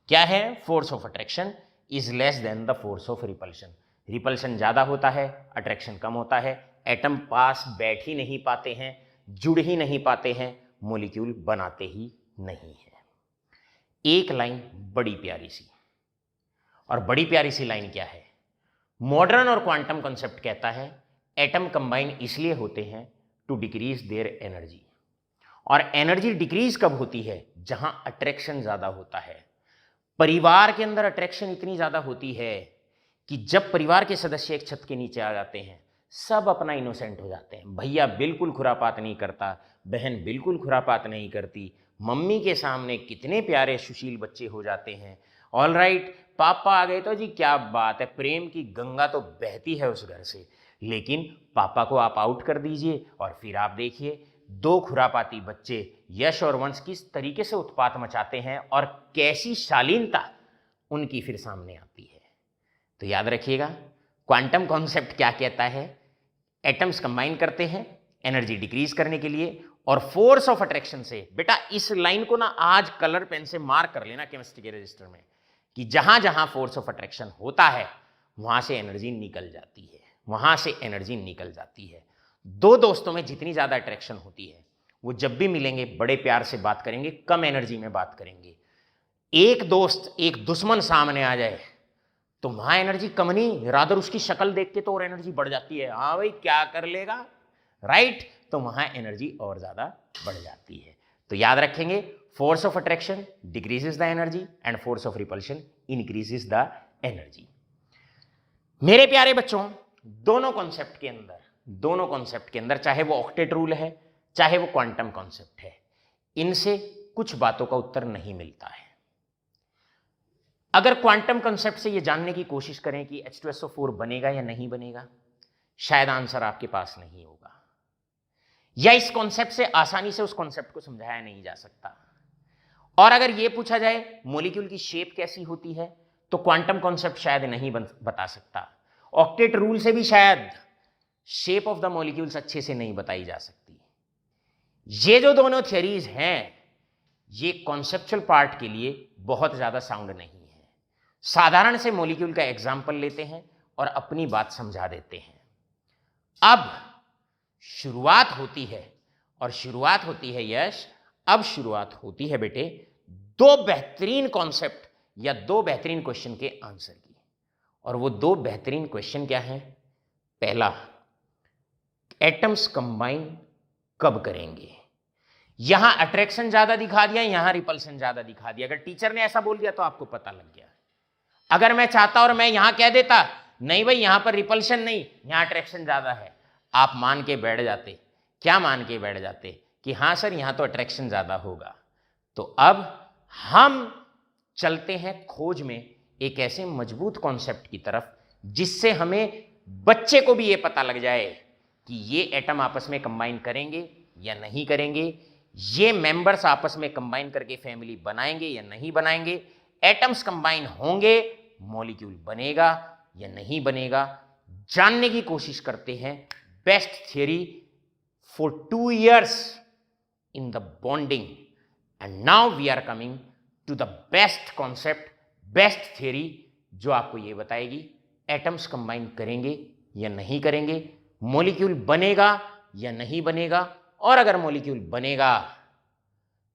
क्या है? Force of attraction is less than the force of repulsion. Repulsion ज्यादा होता है, अट्रैक्शन कम होता है, एटम पास बैठ ही नहीं पाते हैं, जुड़ ही नहीं पाते हैं, मॉलिक्यूल बनाते ही नहीं है। एक लाइन बड़ी प्यारी सी, और बड़ी प्यारी सी लाइन क्या है? मॉडर्न और क्वांटम कॉन्सेप्ट कहता है एटम कंबाइन इसलिए होते हैं टू डिक्रीज देयर एनर्जी, और एनर्जी डिक्रीज कब होती है? जहां अट्रैक्शन ज्यादा होता है। परिवार के अंदर अट्रैक्शन इतनी ज्यादा होती है कि जब परिवार के सदस्य एक छत के नीचे आ जाते हैं, सब अपना इनोसेंट हो जाते हैं। भैया बिल्कुल खुरापात नहीं करता, बहन बिल्कुल खुरापात नहीं करती, मम्मी के सामने कितने प्यारे सुशील बच्चे हो जाते हैं। ऑल राइट, पापा आ गए तो जी क्या बात है, प्रेम की गंगा तो बहती है उस घर से। लेकिन पापा को आप आउट कर दीजिए और फिर आप देखिए दो खुरापाती बच्चे यश और वंश किस तरीके से उत्पात मचाते हैं और कैसी शालीनता उनकी फिर सामने आती है। तो याद रखिएगा, क्वांटम कॉन्सेप्ट क्या कहता है? एटम्स कंबाइन करते हैं एनर्जी डिक्रीज करने के लिए, और फोर्स ऑफ अट्रैक्शन से, बेटा इस लाइन को ना आज कलर पेन से मार्क कर लेना केमिस्ट्री के रजिस्टर में, कि जहां जहां फोर्स ऑफ अट्रैक्शन होता है वहां से एनर्जी निकल जाती है। दो दोस्तों में जितनी ज्यादा अट्रैक्शन होती है वो जब भी मिलेंगे बड़े प्यार से बात करेंगे, कम एनर्जी में बात करेंगे। एक दोस्त एक दुश्मन सामने आ जाए तो वहां एनर्जी कम नहीं, रादर उसकी शक्ल देख के तो और एनर्जी बढ़ जाती है। हाँ भाई क्या कर लेगा, राइट, तो वहां एनर्जी और ज्यादा बढ़ जाती है। तो याद रखेंगे, force of attraction decreases the energy and force of repulsion increases the energy. मेरे प्यारे बच्चों, दोनों कॉन्सेप्ट के अंदर चाहे वो ऑक्टेट रूल है चाहे वो क्वांटम कॉन्सेप्ट है, इनसे कुछ बातों का उत्तर नहीं मिलता है। अगर क्वांटम कॉन्सेप्ट से ये जानने की कोशिश करें कि H2SO4 बनेगा या नहीं बनेगा, शायद आंसर आपके पास नहीं होगा, या इस कॉन्सेप्ट से आसानी से उस कॉन्सेप्ट को समझाया नहीं जा सकता। और अगर यह पूछा जाए मॉलिक्यूल की शेप कैसी होती है, तो क्वांटम कॉन्सेप्ट शायद नहीं बता सकता। ऑक्टेट रूल से भी शायद शेप ऑफ द मॉलिक्यूल्स अच्छे से नहीं बताई जा सकती। ये जो दोनों थियरीज हैं, ये कॉन्सेप्चुअल पार्ट के लिए बहुत ज्यादा साउंड नहीं है। साधारण से मॉलिक्यूल का एग्जाम्पल लेते हैं और अपनी बात समझा देते हैं। अब शुरुआत होती है, और शुरुआत होती है यश, अब शुरुआत होती है बेटे दो बेहतरीन कॉन्सेप्ट या दो बेहतरीन क्वेश्चन के आंसर की। और वो दो बेहतरीन क्वेश्चन क्या हैं? पहला, एटम्स कंबाइन कब करेंगे? यहां अट्रैक्शन ज्यादा दिखा दिया, यहां रिपल्सन ज्यादा दिखा दिया। अगर टीचर ने ऐसा बोल दिया तो आपको पता लग गया। अगर मैं चाहता और मैं यहां कह देता नहीं भाई यहां पर रिपल्शन नहीं, यहां अट्रैक्शन ज्यादा है, आप मान के बैठ जाते। क्या मान के बैठ जाते? कि हां सर यहां तो अट्रैक्शन ज्यादा होगा। तो अब हम चलते हैं खोज में एक ऐसे मजबूत कॉन्सेप्ट की तरफ जिससे हमें बच्चे को भी यह पता लग जाए कि ये एटम आपस में कंबाइन करेंगे या नहीं करेंगे, ये मेंबर्स आपस में कंबाइन करके फैमिली बनाएंगे या नहीं बनाएंगे, एटम्स कंबाइन होंगे, मॉलिक्यूल बनेगा या नहीं बनेगा, जानने की कोशिश करते हैं। Best theory for 2 years in the bonding, and now we are coming to the best concept, best theory, जो आपको ये बताएगी एटम्स कंबाइन करेंगे या नहीं करेंगे, मॉलिक्यूल बनेगा या नहीं बनेगा, और अगर मॉलिक्यूल बनेगा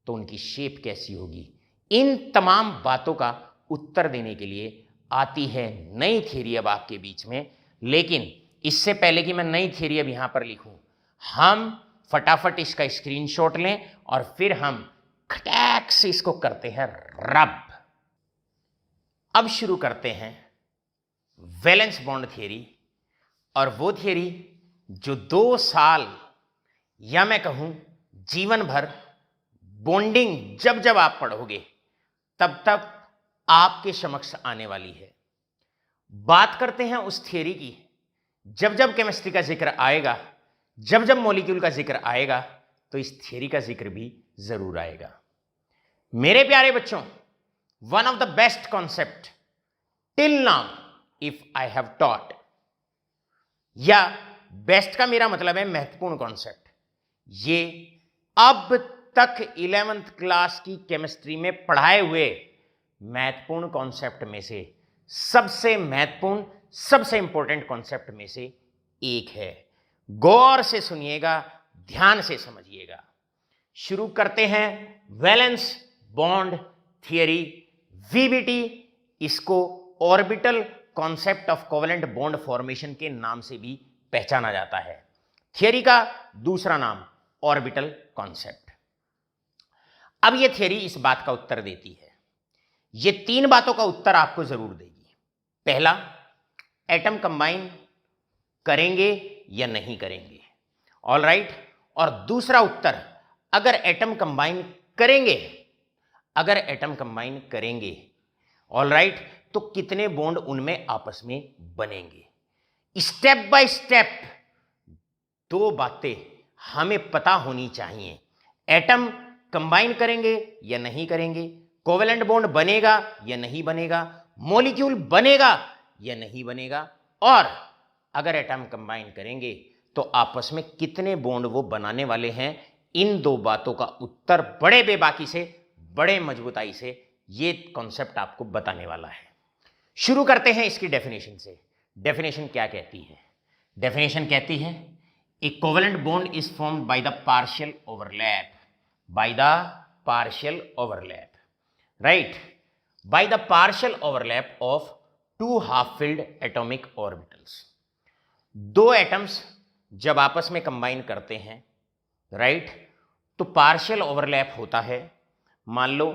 तो उनकी शेप कैसी होगी। इन तमाम बातों का उत्तर देने के लिए आती है नई थियरी अब आपके बीच में। लेकिन इससे पहले कि मैं नई थियरी अब यहां पर लिखूं, हम फटाफट इसका स्क्रीनशॉट लें और फिर हम खटैक से इसको करते हैं रब। अब शुरू करते हैं वैलेंस बॉन्ड थियरी, और वो थियरी जो 2 साल या मैं कहूं जीवन भर बॉन्डिंग जब जब आप पढ़ोगे तब तब आपके समक्ष आने वाली है। बात करते हैं उस थियरी की, जब जब केमिस्ट्री का जिक्र आएगा, जब जब मॉलिक्यूल का जिक्र आएगा, तो इस थियरी का जिक्र भी जरूर आएगा। मेरे प्यारे बच्चों, one of the best concept till now if I have taught, या बेस्ट का मेरा मतलब है महत्वपूर्ण कॉन्सेप्ट, ये अब तक 11th क्लास की केमिस्ट्री में पढ़ाए हुए महत्वपूर्ण कॉन्सेप्ट में से सबसे महत्वपूर्ण, सबसे इंपॉर्टेंट कॉन्सेप्ट में से एक है। गौर से सुनिएगा, ध्यान से समझिएगा। शुरू करते हैं वैलेंस बॉन्ड थियरी, वीबीटी। इसको orbital concept of covalent bond formation के नाम से भी पहचाना जाता है। थियरी का दूसरा नाम ऑर्बिटल कॉन्सेप्ट। अब यह थियरी इस बात का उत्तर देती है, ये 3 बातों का उत्तर आपको जरूर देगी। पहला, एटम कंबाइन करेंगे या नहीं करेंगे, ऑल राइट। और दूसरा उत्तर, अगर एटम कंबाइन करेंगे, अगर एटम कंबाइन करेंगे, ऑल राइट, तो कितने बॉन्ड उनमें आपस में बनेंगे। स्टेप बाय स्टेप 2 बातें हमें पता होनी चाहिए। एटम कंबाइन करेंगे या नहीं करेंगे, कोवेलेंट बॉन्ड बनेगा या नहीं बनेगा, मॉलिक्यूल बनेगा या नहीं बनेगा, और अगर एटम कंबाइन करेंगे तो आपस में कितने बॉन्ड वो बनाने वाले हैं। इन 2 बातों का उत्तर बड़े बेबाकी से, बड़े मजबूताई से ये कॉन्सेप्ट आपको बताने वाला है। शुरू करते हैं इसकी डेफिनेशन से। डेफिनेशन क्या कहती है? डेफिनेशन कहती है ए covalent bond is formed by the partial overlap, bye the partial overlap, right, bye the partial overlap of 2 half filled atomic orbitals. 2 atoms जब आपस में कंबाइन करते हैं, राइट, तो पार्शियल ओवरलैप होता है। मान लो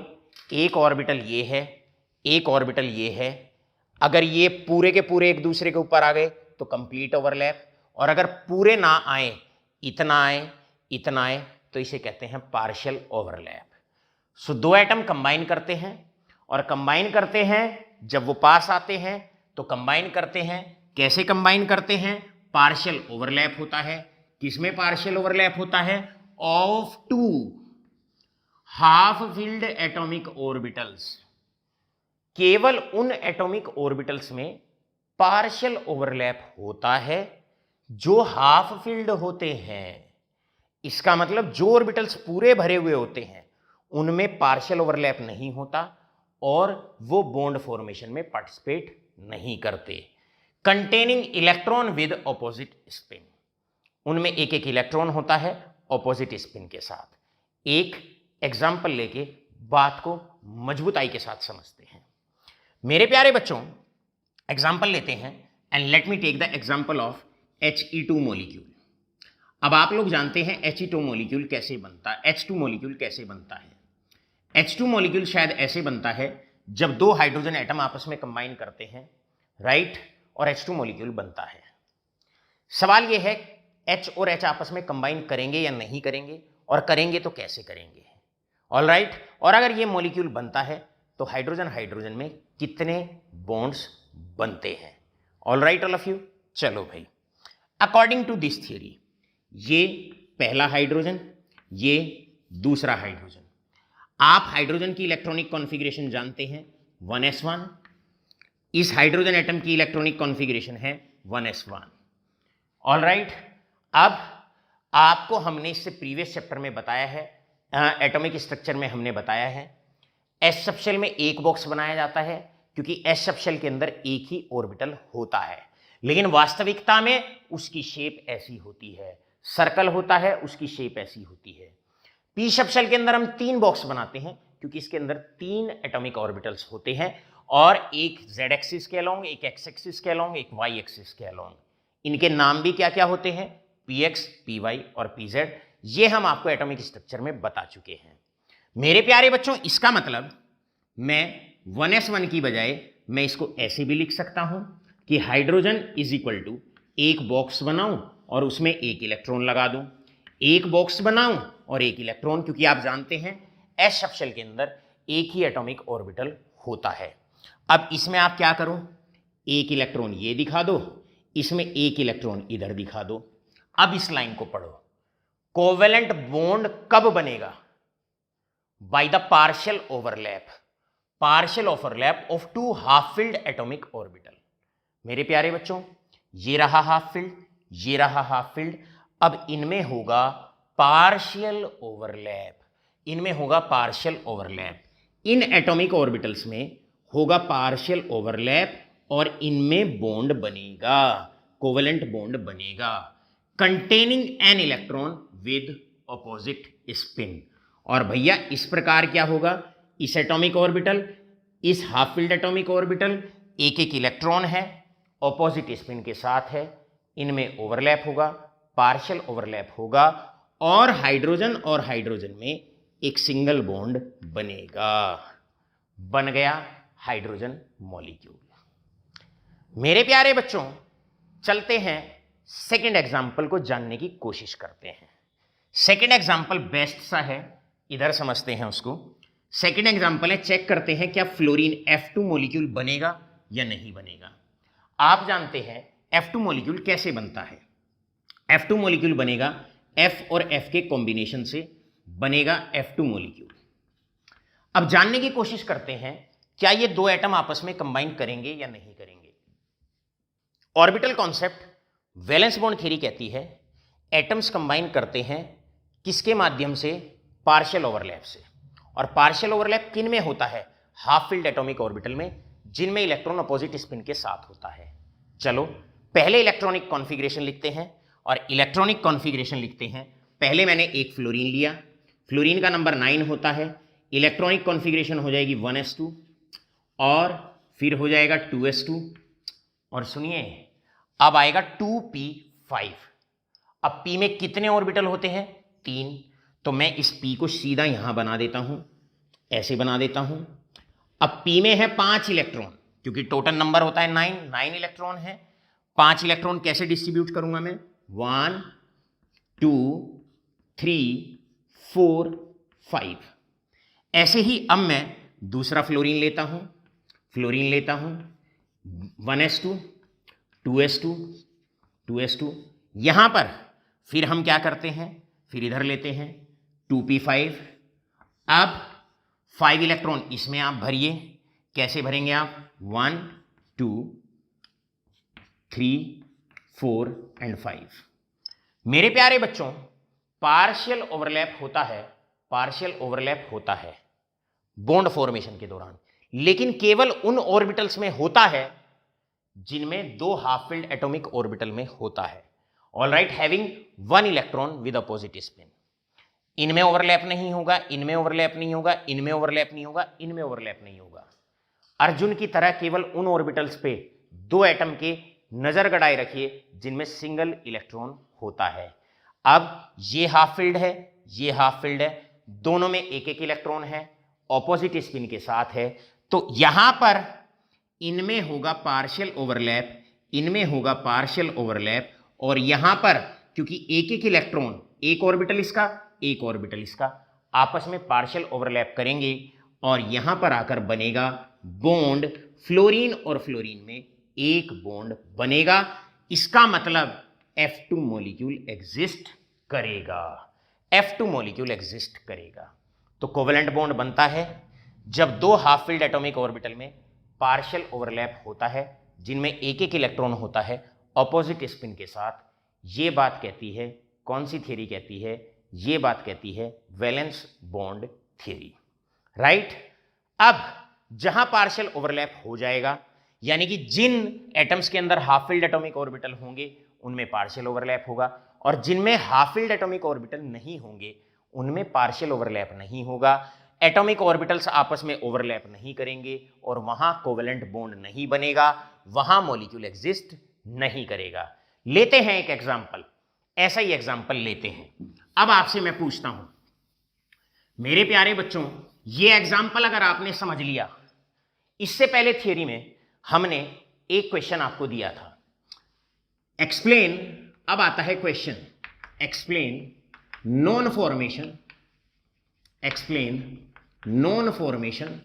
एक ऑर्बिटल ये है, एक ऑर्बिटल ये है। अगर ये पूरे के पूरे एक दूसरे के ऊपर आ गए तो कंप्लीट ओवरलैप, और अगर पूरे ना आए, इतना आए, इतना आए, तो इसे कहते हैं पार्शियल ओवरलैप। सो 2 एटम कंबाइन करते हैं, और कंबाइन करते हैं जब वो पास आते हैं तो कंबाइन करते हैं। कैसे कंबाइन करते हैं? पार्शियल ओवरलैप होता है। किसमें पार्शियल ओवरलैप होता है? Of 2 half filled atomic orbitals. केवल उन एटॉमिक ऑर्बिटल्स में पार्शियल ओवरलैप होता है जो हाफ फिल्ड होते हैं। इसका मतलब जो ऑर्बिटल्स पूरे भरे हुए होते हैं उनमें पार्शियल ओवरलैप नहीं होता और वो बॉन्ड फॉर्मेशन में पार्टिसिपेट नहीं करते। Containing electron with opposite spin, उनमें एक एक इलेक्ट्रॉन होता है ऑपोजिट स्पिन के साथ। एक एग्जाम्पल लेके बात को मजबूताई के साथ समझते हैं। मेरे प्यारे बच्चों, एग्जाम्पल लेते हैं, and let me take the example of He2 molecule. अब आप लोग जानते हैं He2 मॉलिक्यूल कैसे बनता है, H2 मॉलिक्यूल कैसे बनता है। H2 मॉलिक्यूल शायद ऐसे बनता है जब 2 हाइड्रोजन एटम आपस में कंबाइन करते हैं, राइट, और H2 मॉलिक्यूल बनता है। सवाल यह है H और H आपस में कंबाइन करेंगे या नहीं करेंगे, और करेंगे तो कैसे करेंगे, ऑल राइट। और अगर ये मॉलिक्यूल बनता है तो हाइड्रोजन हाइड्रोजन में कितने बॉन्ड्स बनते हैं, all right all of you. चलो भाई, अकॉर्डिंग टू दिस थियरी, ये पहला हाइड्रोजन, ये दूसरा हाइड्रोजन। आप हाइड्रोजन की इलेक्ट्रॉनिक कॉन्फ़िगरेशन जानते हैं 1s1। इस हाइड्रोजन एटम की इलेक्ट्रॉनिक कॉन्फ़िगरेशन है 1s1, ऑल राइट। अब आपको हमने इससे प्रीवियस चैप्टर में बताया है, एटॉमिक स्ट्रक्चर में हमने बताया है, एस सबशेल में एक बॉक्स बनाया जाता है क्योंकि एस सबशेल के अंदर एक ही ऑर्बिटल होता है, लेकिन वास्तविकता में उसकी शेप ऐसी होती है, सर्कल होता है, उसकी शेप ऐसी होती है। पी सबशेल के अंदर हम 3 बॉक्स बनाते हैं क्योंकि इसके अंदर 3 एटॉमिक ऑर्बिटल्स होते हैं, और एक जेड एक्सिस के अलोंग, एक एक्स एक्सिस के अलोंग, एक वाई एक्सिस के अलोंग। इनके नाम भी क्या क्या होते हैं? पी एक्स, पी वाई और पी जेड। ये हम आपको एटॉमिक स्ट्रक्चर में बता चुके हैं। मेरे प्यारे बच्चों, इसका मतलब मैं 1s1 की बजाय मैं इसको ऐसे भी लिख सकता हूं कि हाइड्रोजन इज इक्वल टू एक बॉक्स बनाऊं और उसमें एक इलेक्ट्रॉन लगा दूं, एक बॉक्स बनाऊं और एक इलेक्ट्रॉन, क्योंकि आप जानते हैं s सबशेल के अंदर एक ही एटॉमिक ऑर्बिटल होता है। अब इसमें आप क्या करो, एक इलेक्ट्रॉन ये दिखा दो, इसमें एक इलेक्ट्रॉन इधर दिखा दो। अब इस लाइन को पढ़ो, कोवेलेंट बॉन्ड कब बनेगा? By the partial overlap of two half filled atomic orbital. मेरे प्यारे बच्चों, ये रहा हाफ फिल्ड, ये रहा हाफ फिल्ड। अब इनमें होगा पार्शियल ओवरलैप, इनमें होगा partial overlap, in atomic orbitals में होगा पार्शियल ओवरलैप और इनमें बॉन्ड बनेगा, कोवेलेंट बॉन्ड बनेगा containing an electron with opposite spin. और भैया इस प्रकार क्या होगा, इस एटॉमिक ऑर्बिटल, इस हाफ फिल्ड एटॉमिक ऑर्बिटल, एक एक इलेक्ट्रॉन है, ऑपोजिट स्पिन के साथ है, इनमें ओवरलैप होगा, पार्शियल ओवरलैप होगा और हाइड्रोजन में एक सिंगल बॉन्ड बनेगा, बन गया हाइड्रोजन मॉलिक्यूल। मेरे प्यारे बच्चों, चलते हैं सेकंड एग्जाम्पल को जानने की कोशिश करते हैं। सेकंड एग्जाम्पल बेस्ट सा है, इधर समझते हैं उसको। सेकंड एग्जाम्पल है, चेक करते हैं क्या फ्लोरीन F2 मॉलिक्यूल बनेगा या नहीं बनेगा। आप जानते हैं F2 मॉलिक्यूल कैसे बनता है। F2 मॉलिक्यूल बनेगा F और F के कॉम्बिनेशन से बनेगा F2 मॉलिक्यूल। अब जानने की कोशिश करते हैं क्या ये दो एटम आपस में कंबाइन करेंगे या नहीं करेंगे। Orbital concept, valence bond theory कहती है एटम्स कंबाइन करते हैं किसके माध्यम से, पार्शियल ओवरलैप से। और पार्शियल ओवरलैप किन में होता है, हाफ फिल्ड एटॉमिक ऑर्बिटल में, जिनमें इलेक्ट्रॉन अपोजिट स्पिन के साथ होता है। चलो पहले इलेक्ट्रॉनिक कॉन्फ़िगरेशन लिखते हैं, और इलेक्ट्रॉनिक कॉन्फ़िगरेशन लिखते हैं। पहले मैंने एक फ्लोरीन लिया, फ्लोरीन का नंबर 9 होता है, इलेक्ट्रॉनिक कॉन्फ़िगरेशन हो जाएगी 1s2 और फिर हो जाएगा 2s2 और सुनिए अब आएगा 2p5। अब p में कितने ऑर्बिटल होते हैं, 3, तो मैं इस p को सीधा यहां बना देता हूं, ऐसे बना देता हूं। अब p में है 5 इलेक्ट्रॉन, क्योंकि टोटल नंबर होता है 9 इलेक्ट्रॉन है। 5 इलेक्ट्रॉन कैसे डिस्ट्रीब्यूट करूंगा मैं, 1 2 3 4 5। ऐसे ही अब मैं दूसरा फ्लोरीन लेता हूं, 1s2 2s2 यहां पर फिर हम क्या करते हैं, फिर इधर लेते हैं 2p5। अब 5 इलेक्ट्रॉन इसमें आप भरिए, कैसे भरेंगे आप, 1 2 3 4 एंड 5। मेरे प्यारे बच्चों, पार्शियल ओवरलैप होता है बॉन्ड फॉर्मेशन के दौरान, लेकिन केवल उन ऑर्बिटल्स में होता है जिनमें दो हाफ फिल्ड एटॉमिक ऑर्बिटल में होता है। Alright, having 1 electron with opposite spin. इनमें ओवरलैप नहीं होगा, इनमें ओवरलैप नहीं होगा, इनमें ओवरलैप नहीं होगा, इनमें ओवरलैप नहीं होगा। अर्जुन की तरह केवल उन ऑर्बिटल्स पे दो एटम के नजर गड़ाए रखिए जिनमें सिंगल इलेक्ट्रॉन होता है। अब ये हाफ फील्ड है, ये हाफ फील्ड है, दोनों में एक एक इलेक्ट्रॉन है, ऑपोजिट स्पिन के साथ है, तो यहां पर इनमें होगा पार्शियल ओवरलैप, इनमें होगा पार्शियल ओवरलैप, और यहां पर क्योंकि एक एक इलेक्ट्रॉन, एक ऑर्बिटल इसका, एक ऑर्बिटल इसका, आपस में पार्शियल ओवरलैप करेंगे और यहां पर आकर बनेगा बॉन्ड, फ्लोरीन और फ्लोरीन में एक बॉन्ड बनेगा। इसका मतलब F2 मॉलिक्यूल एग्जिस्ट करेगा, F2 मॉलिक्यूल एग्जिस्ट करेगा। तो कोवेलेंट बॉन्ड बनता है जब दो हाफ फील्ड एटॉमिक ऑर्बिटल में पार्शियल ओवरलैप होता है, जिनमें एक एक इलेक्ट्रॉन होता है ऑपोजिट स्पिन के साथ। ये बात कहती है, कौन सी थ्योरी कहती है, ये बात कहती है वैलेंस बॉन्ड थ्योरी। राइट, अब जहां पार्शियल ओवरलैप हो जाएगा, यानी कि जिन एटम्स के अंदर हाफ फील्ड एटॉमिक ऑर्बिटल होंगे उनमें पार्शियल ओवरलैप होगा, और जिनमें हाफ फील्ड एटॉमिक ऑर्बिटल नहीं होंगे उनमें पार्शियल ओवरलैप नहीं होगा। एटॉमिक ऑर्बिटल्स आपस में ओवरलैप नहीं करेंगे और वहां कोवेलेंट बॉन्ड नहीं बनेगा, वहां मॉलिक्यूल एग्जिस्ट नहीं करेगा। लेते हैं एक एग्जांपल, ऐसा ही एग्जांपल लेते हैं। अब आपसे मैं पूछता हूं, मेरे प्यारे बच्चों, ये एग्जाम्पल अगर आपने समझ लिया, इससे पहले थियरी में हमने एक क्वेश्चन आपको दिया था, एक्सप्लेन, अब आता है question, explain non formation, explain non formation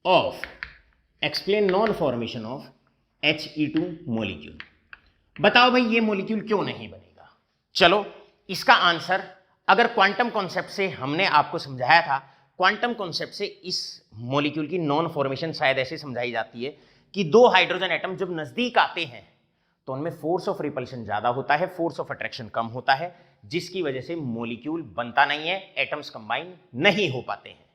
of, explain non formation of He2 molecule. बताओ भाई ये मॉलिक्यूल क्यों नहीं बनेगा। चलो इसका आंसर, अगर क्वांटम कॉन्सेप्ट से हमने आपको समझाया था, क्वांटम कॉन्सेप्ट से इस मॉलिक्यूल की नॉन फॉर्मेशन शायद ऐसे समझाई जाती है कि दो हाइड्रोजन एटम जब नजदीक आते हैं तो उनमें फोर्स ऑफ रिपल्शन ज्यादा होता है, फोर्स ऑफ अट्रैक्शन कम होता है, जिसकी वजह से मॉलिक्यूल बनता नहीं है, एटम्स कंबाइन नहीं हो पाते हैं।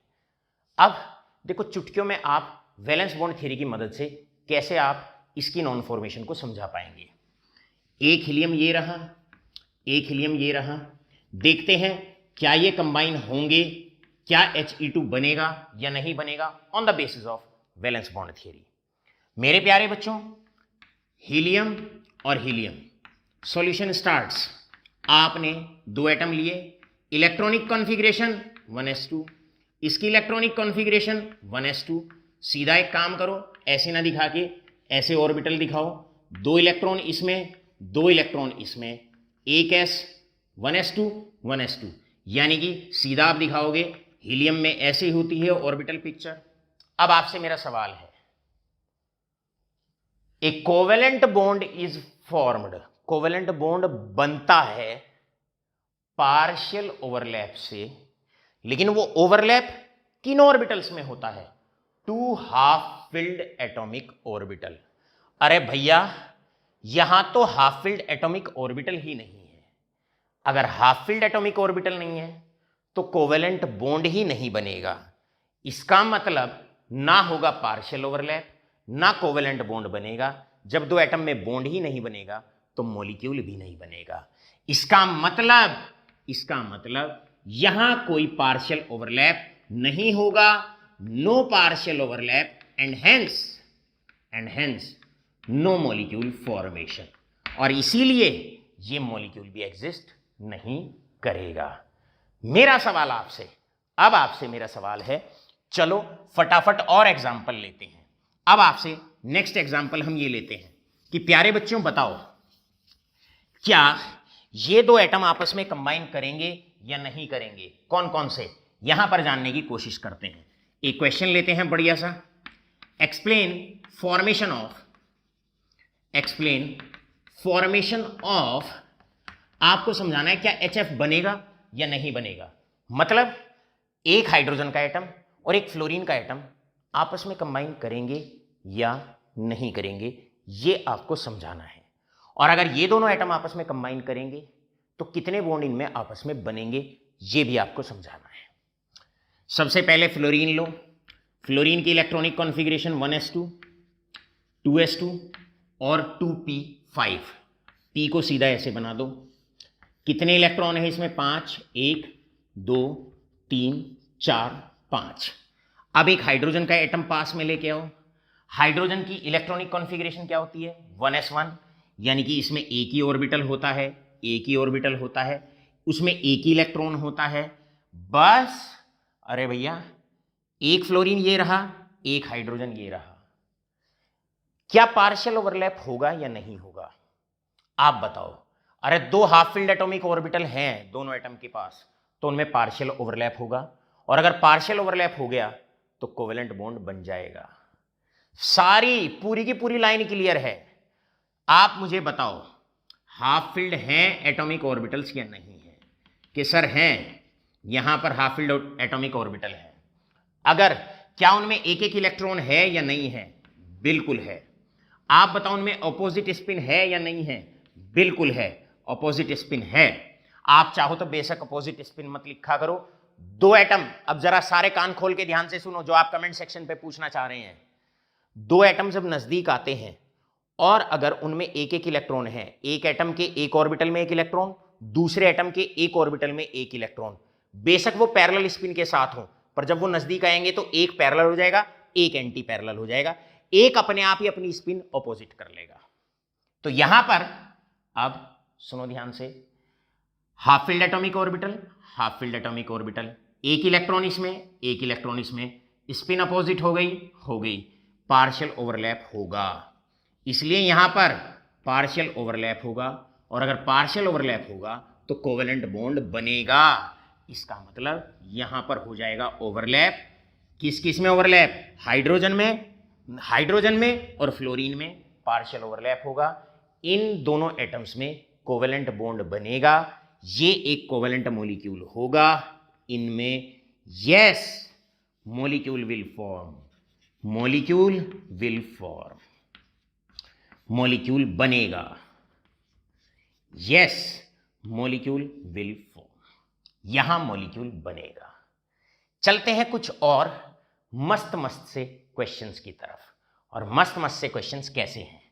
अब देखो चुटकियों में आप वैलेंस बॉन्ड थ्योरी की मदद से कैसे आप इसकी नॉन फॉर्मेशन को समझा पाएंगे। एक हीलियम ये रहा, एक हीलियम ये रहा, देखते हैं क्या ये कंबाइन होंगे, क्या He2 बनेगा या नहीं बनेगा on the basis of valence bond theory. मेरे प्यारे बच्चों, हीलियम और हीलियम, सॉल्यूशन स्टार्ट्स, आपने दो एटम लिए, इलेक्ट्रॉनिक कॉन्फ़िगरेशन 1s2, इसकी इलेक्ट्रॉनिक कॉन्फ़िगरेशन 1s2, सीधा एक काम करो, ऐसे ना दिखा के ऐसे ऑर्बिटल दिखाओ, दो इलेक्ट्रॉन इसमें, दो इलेक्ट्रॉन इसमें, एक s, 1s2 1s2, यानी कि सीधा आप दिखाओगे हीलियम में ऐसी होती है ऑर्बिटल पिक्चर। अब आपसे मेरा सवाल है, ए covalent bond is formed, covalent bond बनता है पार्शियल ओवरलैप से, लेकिन वो ओवरलैप किन ऑर्बिटल्स में होता है, two half filled atomic orbital. अरे भैया यहां तो हाफ फिल्ड एटॉमिक ऑर्बिटल ही नहीं है, अगर हाफ फिल्ड एटॉमिक ऑर्बिटल नहीं है तो कोवेलेंट बॉन्ड ही नहीं बनेगा, इसका मतलब ना होगा पार्शियल ओवरलैप, ना कोवेलेंट बॉन्ड बनेगा। जब दो एटम में बॉन्ड ही नहीं बनेगा तो मॉलिक्यूल भी नहीं बनेगा। इसका मतलब यहां कोई पार्शियल ओवरलैप नहीं होगा, no partial overlap and hence no molecule formation, और इसीलिए ये मॉलिक्यूल भी एग्जिस्ट नहीं करेगा। मेरा सवाल आपसे, अब आपसे मेरा सवाल है, चलो फटाफट और एग्जाम्पल लेते हैं। अब आपसे नेक्स्ट एग्जाम्पल हम ये लेते हैं कि प्यारे बच्चों बताओ, क्या ये दो एटम आपस में कंबाइन करेंगे या नहीं करेंगे, कौन कौन से, यहां पर जानने की कोशिश करते हैं। एक क्वेश्चन लेते हैं बढ़िया सा, एक्सप्लेन फॉर्मेशन ऑफ, आपको समझाना है क्या HF बनेगा या नहीं बनेगा। मतलब एक हाइड्रोजन का एटम और एक फ्लोरीन का एटम आपस में कंबाइन करेंगे या नहीं करेंगे, ये आपको समझाना है। और अगर ये दोनों एटम आपस में कंबाइन करेंगे तो कितने बॉन्ड इनमें आपस में बनेंगे, ये भी आपको समझाना है। सबसे पहले फ्लोरीन लो, फ्लोरीन की इलेक्ट्रॉनिक कॉन्फ़िगरेशन 1s2, 2s2 और 2p5, p को सीधा ऐसे बना दो। कितने इलेक्ट्रॉन है इसमें, 5, 1 2 3 4 5। अब एक हाइड्रोजन का एटम पास में लेके आओ, हाइड्रोजन की इलेक्ट्रॉनिक कॉन्फ़िगरेशन क्या होती है, 1s1, यानी कि इसमें एक ही ऑर्बिटल होता है, एक ही ऑर्बिटल होता है, उसमें एक ही इलेक्ट्रॉन होता है बस। अरे भैया एक फ्लोरीन ये रहा, एक हाइड्रोजन ये रहा, क्या पार्शियल ओवरलैप होगा या नहीं होगा, आप बताओ। अरे दो हाफ फिल्ड एटॉमिक ऑर्बिटल हैं दोनों एटम के पास, तो उनमें पार्शियल ओवरलैप होगा, और अगर पार्शियल ओवरलैप हो गया तो कोवेलेंट बॉन्ड बन जाएगा। सारी पूरी की पूरी लाइन क्लियर है। आप मुझे बताओ हाफ फिल्ड हैं एटॉमिक ऑर्बिटल्स या नहीं है, कि सर हैं, यहां पर हाफ फिल्ड एटॉमिक ऑर्बिटल है। अगर क्या उनमें एक एक इलेक्ट्रॉन है या नहीं है, बिल्कुल है। आप बताओ उनमें ऑपोजिट स्पिन है या नहीं है, बिल्कुल है, ऑपोजिट स्पिन है। आप चाहो तो बेशक ऑपोजिट स्पिन मत लिखा करो। दो एटम, अब जरा सारे कान खोल के ध्यान से सुनो जो आप कमेंट सेक्शन पे पूछना चाह रहे हैं। दो एटम जब नजदीक आते हैं और अगर उनमें एक एक इलेक्ट्रॉन है, एक एटम के एक ऑर्बिटल में एक इलेक्ट्रॉन, दूसरे एटम के एक ऑर्बिटल में एक इलेक्ट्रॉन, बेशक वो पैरेलल स्पिन के साथ हो, पर जब वो नजदीक आएंगे तो एक पैरेलल हो जाएगा, एक एंटी पैरेलल हो जाएगा, एक अपने आप ही अपनी स्पिन ऑपोजिट कर लेगा। तो यहां पर अब सुनो ध्यान से, half field atomic orbital, half field atomic orbital, एक इलेक्ट्रॉन इसमें, एक इलेक्ट्रॉन इसमें, स्पिन अपोजिट हो गई, पार्शियल ओवरलैप होगा, इसलिए यहां पर पार्शियल ओवरलैप होगा, और अगर पार्शियल ओवरलैप होगा तो कोवेलेंट बॉन्ड बनेगा। इसका मतलब यहां पर हो जाएगा ओवरलैप, किस किस में ओवरलैप, हाइड्रोजन में और फ्लोरीन में पार्शियल ओवरलैप होगा। इन दोनों एटम्स में कोवेलेंट बॉन्ड बनेगा, ये एक कोवेलेंट मॉलिक्यूल होगा, इनमें yes molecule will form, molecule बनेगा, यस मॉलिक्यूल विल फॉर्म, यहां मॉलिक्यूल बनेगा। चलते हैं कुछ और मस्त मस्त से क्वेश्चंस की तरफ, और मस्त मस्त से क्वेश्चंस कैसे हैं,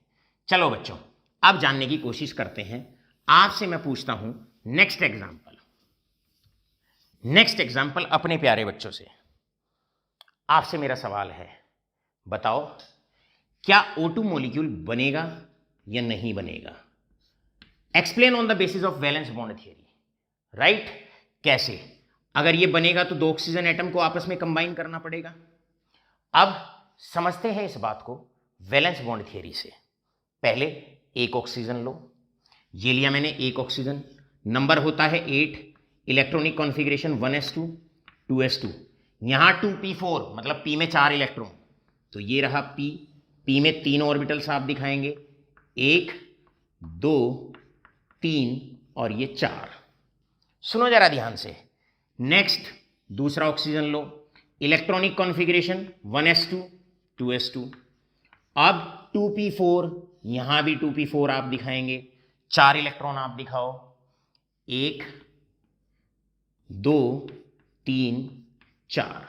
चलो बच्चों अब जानने की कोशिश करते हैं। आपसे मैं पूछता हूं नेक्स्ट एग्जाम्पल अपने प्यारे बच्चों से, आपसे मेरा सवाल है, बताओ क्या O2 मॉलिक्यूल बनेगा या नहीं बनेगा? Explain on the basis of valence bond theory, right? कैसे? अगर ये बनेगा तो दो ऑक्सीजन एटम को आपस में कंबाइन करना पड़ेगा। अब समझते हैं इस बात को वैलेंस बॉन्ड थियरी से। पहले एक ऑक्सीजन लो, ये लिया मैंने एक ऑक्सीजन, नंबर होता है 8, इलेक्ट्रॉनिक कॉन्फ़िगरेशन 1s2 2s2, यहां 2p4 मतलब p में 4 इलेक्ट्रॉन, तो ये रहा p में 3 ऑर्बिटल्स आप दिखाएंगे, 1 2 3 और ये 4। सुनो जरा ध्यान से, नेक्स्ट दूसरा ऑक्सीजन लो, इलेक्ट्रॉनिक कॉन्फ़िगरेशन 1s2 2s2, अब 2p4, यहां भी 2p4 आप दिखाएंगे, 4 इलेक्ट्रॉन आप दिखाओ, 1 2 3 4,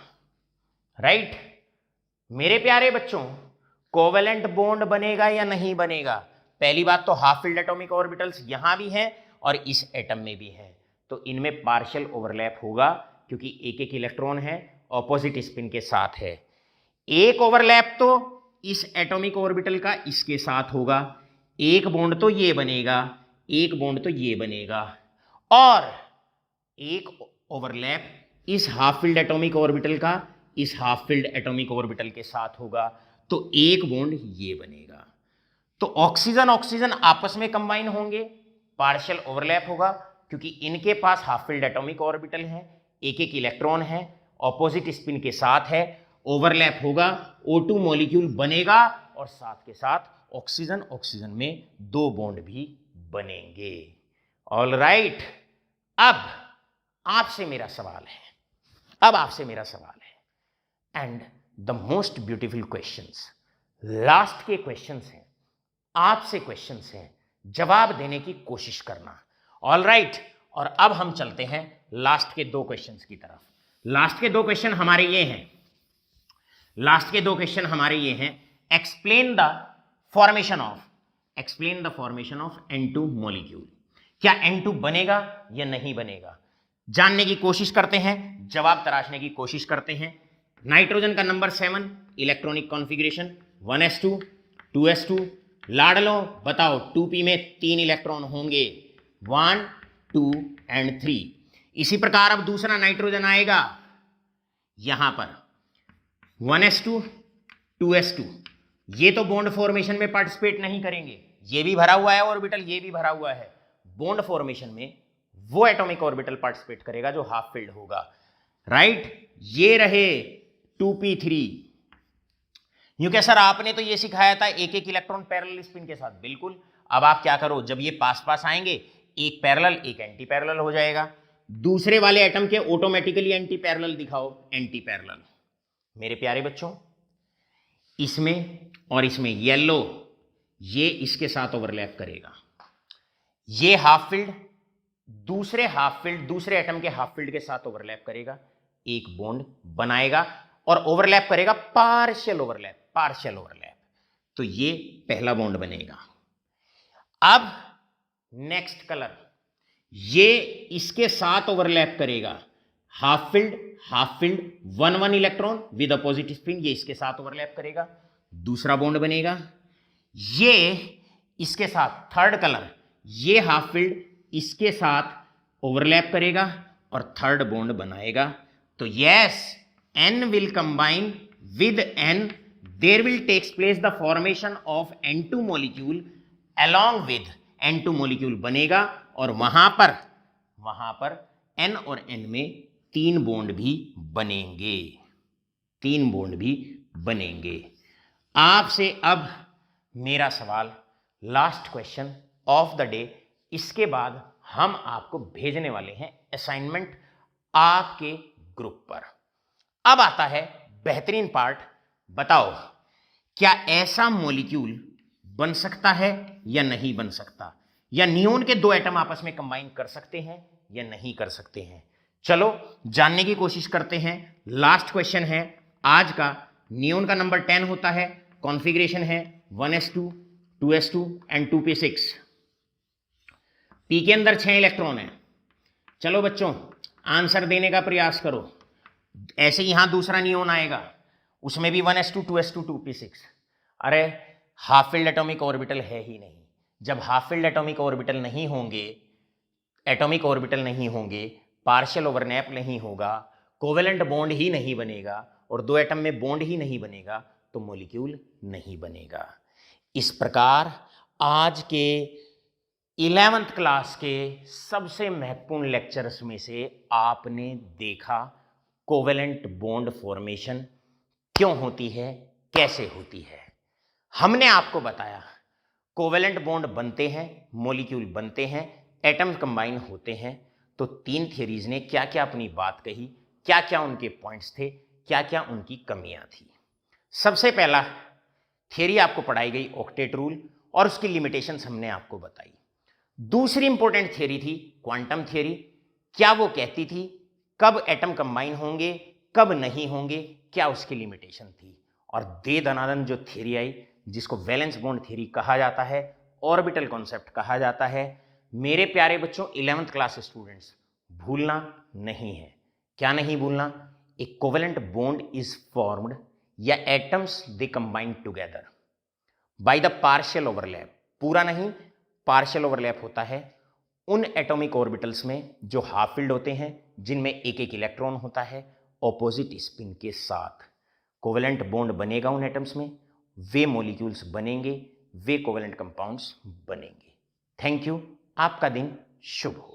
राइट? मेरे प्यारे बच्चों कोवेलेंट बॉन्ड बनेगा या नहीं बनेगा? पहली बात तो हाफ फील्ड एटॉमिक ऑर्बिटल्स यहां भी हैं और इस एटम में भी हैं, तो इनमें पार्शियल ओवरलैप होगा क्योंकि एक एक इलेक्ट्रॉन है, ऑपोजिट स्पिन के साथ है। एक ओवरलैप तो इस एटॉमिक ऑर्बिटल का इसके साथ होगा, एक बॉन्ड तो ये बनेगा, एक बॉन्ड तो ये बनेगा, और एक ओवरलैप इस हाफ फील्ड एटॉमिक ऑर्बिटल का इस हाफ फील्ड एटॉमिक ऑर्बिटल के साथ होगा, तो एक बॉन्ड ये बनेगा। तो ऑक्सीजन ऑक्सीजन आपस में कंबाइन होंगे, पार्शियल ओवरलैप होगा क्योंकि इनके पास हाफ फील्ड एटॉमिक ऑर्बिटल है, एक एक इलेक्ट्रॉन है, ऑपोजिट स्पिन के साथ है, ओवरलैप होगा, O2 मॉलिक्यूल बनेगा और साथ के साथ ऑक्सीजन ऑक्सीजन में 2 बॉन्ड भी बनेंगे। ऑल राइट, अब आपसे मेरा सवाल है, and the most beautiful questions, last के क्वेश्चंस हैं, आपसे क्वेश्चंस हैं, जवाब देने की कोशिश करना। ऑल राइट, और अब हम चलते हैं लास्ट के 2 क्वेश्चंस की तरफ। लास्ट के 2 क्वेश्चन हमारे ये हैं, explain the formation of N2 molecule. क्या N2 बनेगा या नहीं बनेगा, जानने की कोशिश करते हैं, जवाब तराशने की कोशिश करते हैं। नाइट्रोजन का number 7, electronic configuration 1s2 2s2, लाडलो बताओ 2p में 3 इलेक्ट्रॉन होंगे, 1 2 एंड 3। इसी प्रकार अब दूसरा नाइट्रोजन आएगा, यहां पर 1s2 2s2, ये तो बॉन्ड फॉर्मेशन में पार्टिसिपेट नहीं करेंगे, ये भी भरा हुआ है ऑर्बिटल, ये भी भरा हुआ है। बॉन्ड फॉर्मेशन में वो एटॉमिक ऑर्बिटल पार्टिसिपेट करेगा जो हाफ फील्ड होगा, राइट? ये रहे 2p3। यूं क्या सर आपने तो ये सिखाया था एक एक इलेक्ट्रॉन पैरेलल स्पिन के साथ, बिल्कुल। अब आप क्या करो, जब ये पास पास आएंगे, एक पैरेलल एक एंटी पैरेलल हो जाएगा, दूसरे वाले एटम के ऑटोमेटिकली एंटी पैरेलल दिखाओ, एंटी पैरेलल। मेरे प्यारे बच्चों इसमें और इसमें येलो, ये इसके साथ ओवरलैप करेगा, ये हाफ फील्ड दूसरे एटम के हाफ फील्ड के साथ ओवरलैप करेगा, एक बॉन्ड बनाएगा और ओवरलैप करेगा, पार्शियल ओवरलैप। तो ये पहला बॉन्ड बनेगा। अब नेक्स्ट कलर, ये इसके साथ ओवरलैप करेगा, half field 1 electron with opposite spin, ये इसके साथ ओवरलैप करेगा, दूसरा बॉन्ड बनेगा। ये इसके साथ थर्ड कलर, ये हाफ फील्ड इसके साथ ओवरलैप करेगा और थर्ड बॉन्ड बनाएगा। तो yes, N will combine with N, there will takes place the formation of N2 molecule along with N2 molecule बनेगा और वहां पर N और N में 3 बॉन्ड भी बनेंगे, 3 बॉन्ड भी बनेंगे। आपसे अब मेरा सवाल, last question of the day, इसके बाद हम आपको भेजने वाले हैं असाइनमेंट आपके ग्रुप पर। अब आता है बेहतरीन पार्ट, बताओ क्या ऐसा मॉलिक्यूल बन सकता है या नहीं बन सकता, या नियोन के 2 एटम आपस में कंबाइन कर सकते हैं या नहीं कर सकते हैं। चलो जानने की कोशिश करते हैं। लास्ट क्वेश्चन है आज का। नियोन का नंबर 10 होता है, कॉन्फ़िगरेशन है 1s2 2s2 and 2p6। P के अंदर 6 इलेक्ट्रॉन है। चलो बच्चों आंसर देने का प्रयास करो। ऐसे यहां दूसरा नियोन आएगा, उसमें भी 1s2 2s2 2p6। अरे हाफ फील्ड एटॉमिक ऑर्बिटल है ही नहीं। जब हाफ फील्ड एटॉमिक ऑर्बिटल नहीं होंगे, एटॉमिक ऑर्बिटल नहीं होंगे, पार्शियल ओवरलैप नहीं होगा, कोवेलेंट बॉन्ड ही नहीं बनेगा और 2 एटम में बॉन्ड ही नहीं बनेगा, तो मॉलिक्यूल नहीं बनेगा। इस प्रकार आज के 11th क्लास के सबसे महत्वपूर्ण लेक्चर्स में से आपने देखा कोवेलेंट बॉन्ड फॉर्मेशन क्यों होती है, कैसे होती है। हमने आपको बताया कोवेलेंट बॉन्ड बनते हैं, मॉलिक्यूल बनते हैं, एटम कंबाइन होते हैं। तो 3 थियरीज ने क्या क्या अपनी बात कही, क्या क्या उनके पॉइंट्स थे, क्या क्या उनकी कमियां थी। सबसे पहला थियरी आपको पढ़ाई गई ऑक्टेट रूल और उसकी लिमिटेशंस हमने आपको बताई। दूसरी इंपॉर्टेंट थियरी थी क्वांटम थियरी। क्या वो कहती थी कब एटम कंबाइन होंगे, कब नहीं होंगे, क्या उसकी लिमिटेशन थी। और दे दनादन जो थियरी आई जिसको वैलेंस बॉन्ड थियरी कहा जाता है, ऑर्बिटल कॉन्सेप्ट कहा जाता है। मेरे प्यारे बच्चों 11th क्लास स्टूडेंट्स, भूलना नहीं है। क्या नहीं भूलना? A covalent bond is formed या atoms they combine together by the partial overlap. पूरा नहीं, पार्शियल ओवरलैप होता है उन एटॉमिक ऑर्बिटल्स में जो हाफ फील्ड होते हैं, जिनमें एक एक इलेक्ट्रॉन होता है ऑपोजिट स्पिन के साथ। कोवेलेंट बॉन्ड बनेगा उन एटम्स में, वे मॉलिक्यूल्स बनेंगे, वे कोवेलेंट कंपाउंड्स बनेंगे। थैंक यू, आपका दिन शुभ हो।